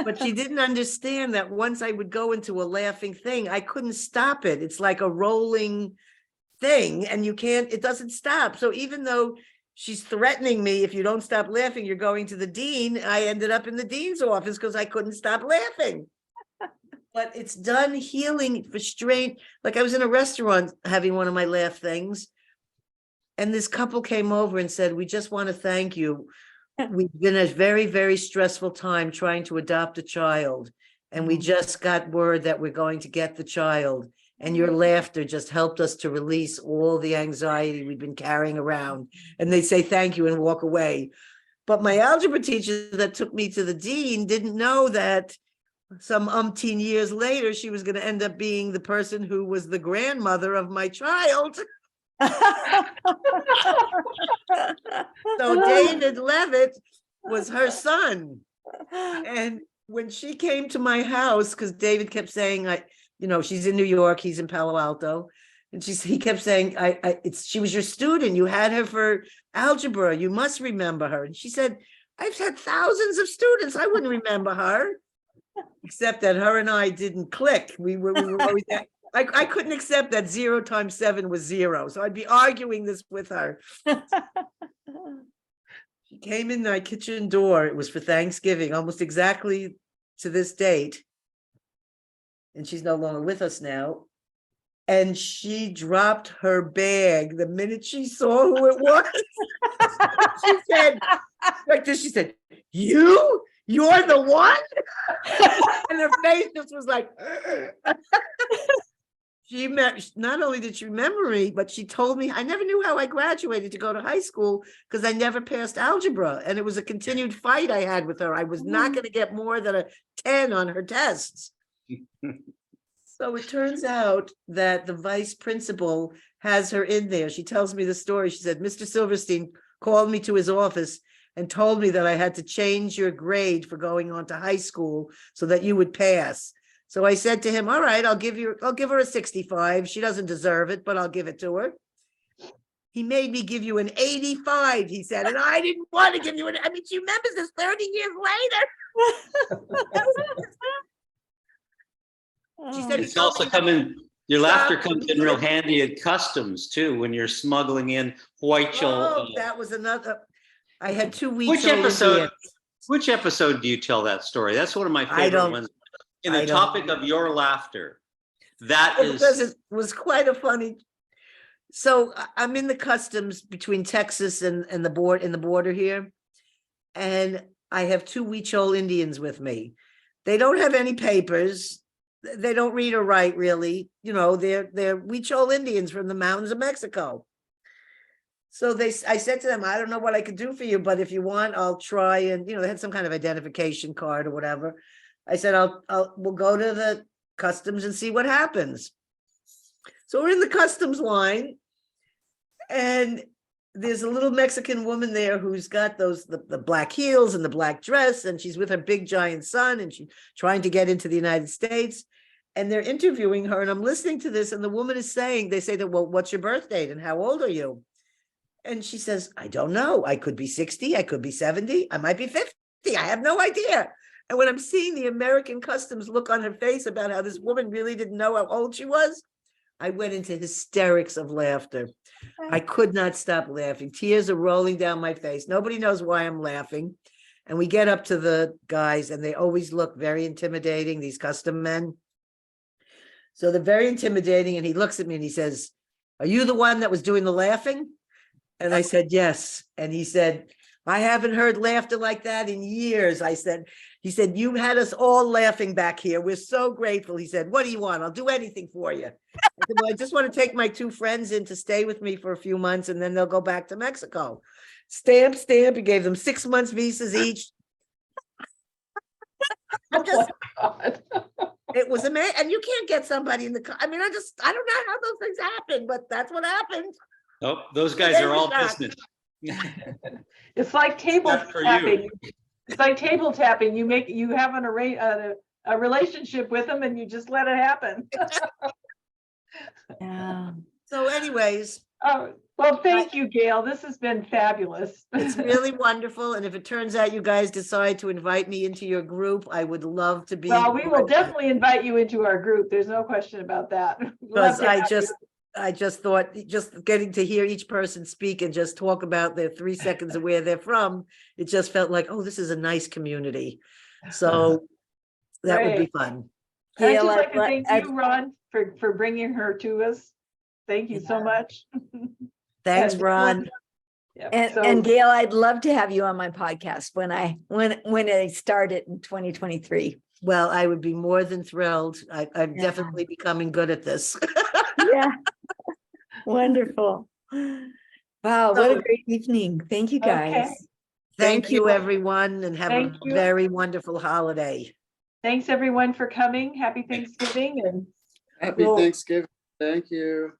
C: But she didn't understand that once I would go into a laughing thing, I couldn't stop it. It's like a rolling thing and it doesn't stop. So even though she's threatening me, if you don't stop laughing, you're going to the dean, I ended up in the dean's office because I couldn't stop laughing. But it's done healing for strange. Like I was in a restaurant having one of my laugh things. And this couple came over and said, we just want to thank you. We've been a very, very stressful time trying to adopt a child. And we just got word that we're going to get the child. And your laughter just helped us to release all the anxiety we've been carrying around. And they say thank you and walk away. But my algebra teacher that took me to the dean didn't know that some umpteen years later, she was going to end up being the person who was the grandmother of my child. So David Levitt was her son. And when she came to my house, because David kept saying, she's in New York, he's in Palo Alto. And he kept saying, she was your student. You had her for algebra. You must remember her. And she said, I've had thousands of students. I wouldn't remember her. Except that her and I didn't click. We were always, I couldn't accept that 0 times 7 was 0. So I'd be arguing this with her. She came in my kitchen door. It was for Thanksgiving, almost exactly to this date. And she's no longer with us now. And she dropped her bag the minute she saw who it was. She said, like this, she said, you're the one? And her face just was like, not only did she remember me, but she told me, I never knew how I graduated to go to high school because I never passed algebra. And it was a continued fight I had with her. I was not going to get more than a 10 on her tests. So it turns out that the vice principal has her in there. She tells me the story. She said, Mr. Silverstein called me to his office and told me that I had to change your grade for going on to high school so that you would pass. So I said to him, all right, I'll give her a 65. She doesn't deserve it, but I'll give it to her. He made me give you an 85, he said, and I didn't want to give you she remembers this 30 years later. She said,
B: It's also your laughter comes in real handy at customs too, when you're smuggling in Huichol.
C: Oh, that was another. I had 2 weeks.
B: Which episode do you tell that story? That's one of my favorite ones. In the topic of your laughter, because
C: it was quite a funny. So I'm in the customs between Texas and the border here, and I have 2 Huichol Indians with me. They don't have any papers. They don't read or write really. They're Huichol Indians from the mountains of Mexico. So I said to them, I don't know what I could do for you, but if you want, I'll try. And, they had some kind of identification card or whatever. I said, we'll go to the customs and see what happens. So we're in the customs line and there's a little Mexican woman there who's got the black heels and the black dress. And she's with her big giant son and she's trying to get into the United States. And they're interviewing her and I'm listening to this. And the woman is saying, they say that, well, what's your birth date and how old are you? And she says, I don't know. I could be 60. I could be 70. I might be 50. I have no idea. And when I'm seeing the American customs look on her face about how this woman really didn't know how old she was, I went into hysterics of laughter. I could not stop laughing. Tears are rolling down my face. Nobody knows why I'm laughing. And we get up to the guys and they always look very intimidating, these custom men. So they're very intimidating. And he looks at me and he says, are you the one that was doing the laughing? And I said, yes. And he said, I haven't heard laughter like that in years. He said, you had us all laughing back here. We're so grateful. He said, what do you want? I'll do anything for you. I said, well, I just want to take my 2 friends in to stay with me for a few months and then they'll go back to Mexico. Stamp. He gave them 6 months visas each. It was amazing. And you can't get somebody in the, I don't know how those things happen, but that's what happened.
B: Nope, those guys are all business.
A: It's like table tapping. It's like table tapping. You have a relationship with them and you just let it happen.
G: Yeah.
C: So anyways,
A: Well, thank you, Gail. This has been fabulous.
C: It's really wonderful. And if it turns out you guys decide to invite me into your group, I would love to be.
A: Well, we will definitely invite you into our group. There's no question about that. Love
C: Because
A: to have you.
C: I just thought, just getting to hear each person speak and just talk about their 3 seconds of where they're from, it just felt like, oh, this is a nice community. So that would be fun.
A: And I'd
G: Gail,
A: just like
G: I'd
A: to thank
G: I'd-
A: you, Ron, for bringing her to us. Thank you so much.
C: Thanks,
A: And-
C: Ron.
A: Yep,
G: And,
A: so-
G: and Gail, I'd love to have you on my podcast when I start it in 2023.
C: Well, I would be more than thrilled. I'm
G: Yeah.
C: definitely becoming good at this.
G: Yeah. Wonderful. Wow, what a great evening. Thank you,
A: Okay.
G: guys.
C: Thank you, everyone, and have a
A: Thank you.
C: very wonderful holiday.
A: Thanks, everyone, for coming. Happy Thanksgiving, and
H: Happy
A: Well-
H: Thanksgiving. Thank you.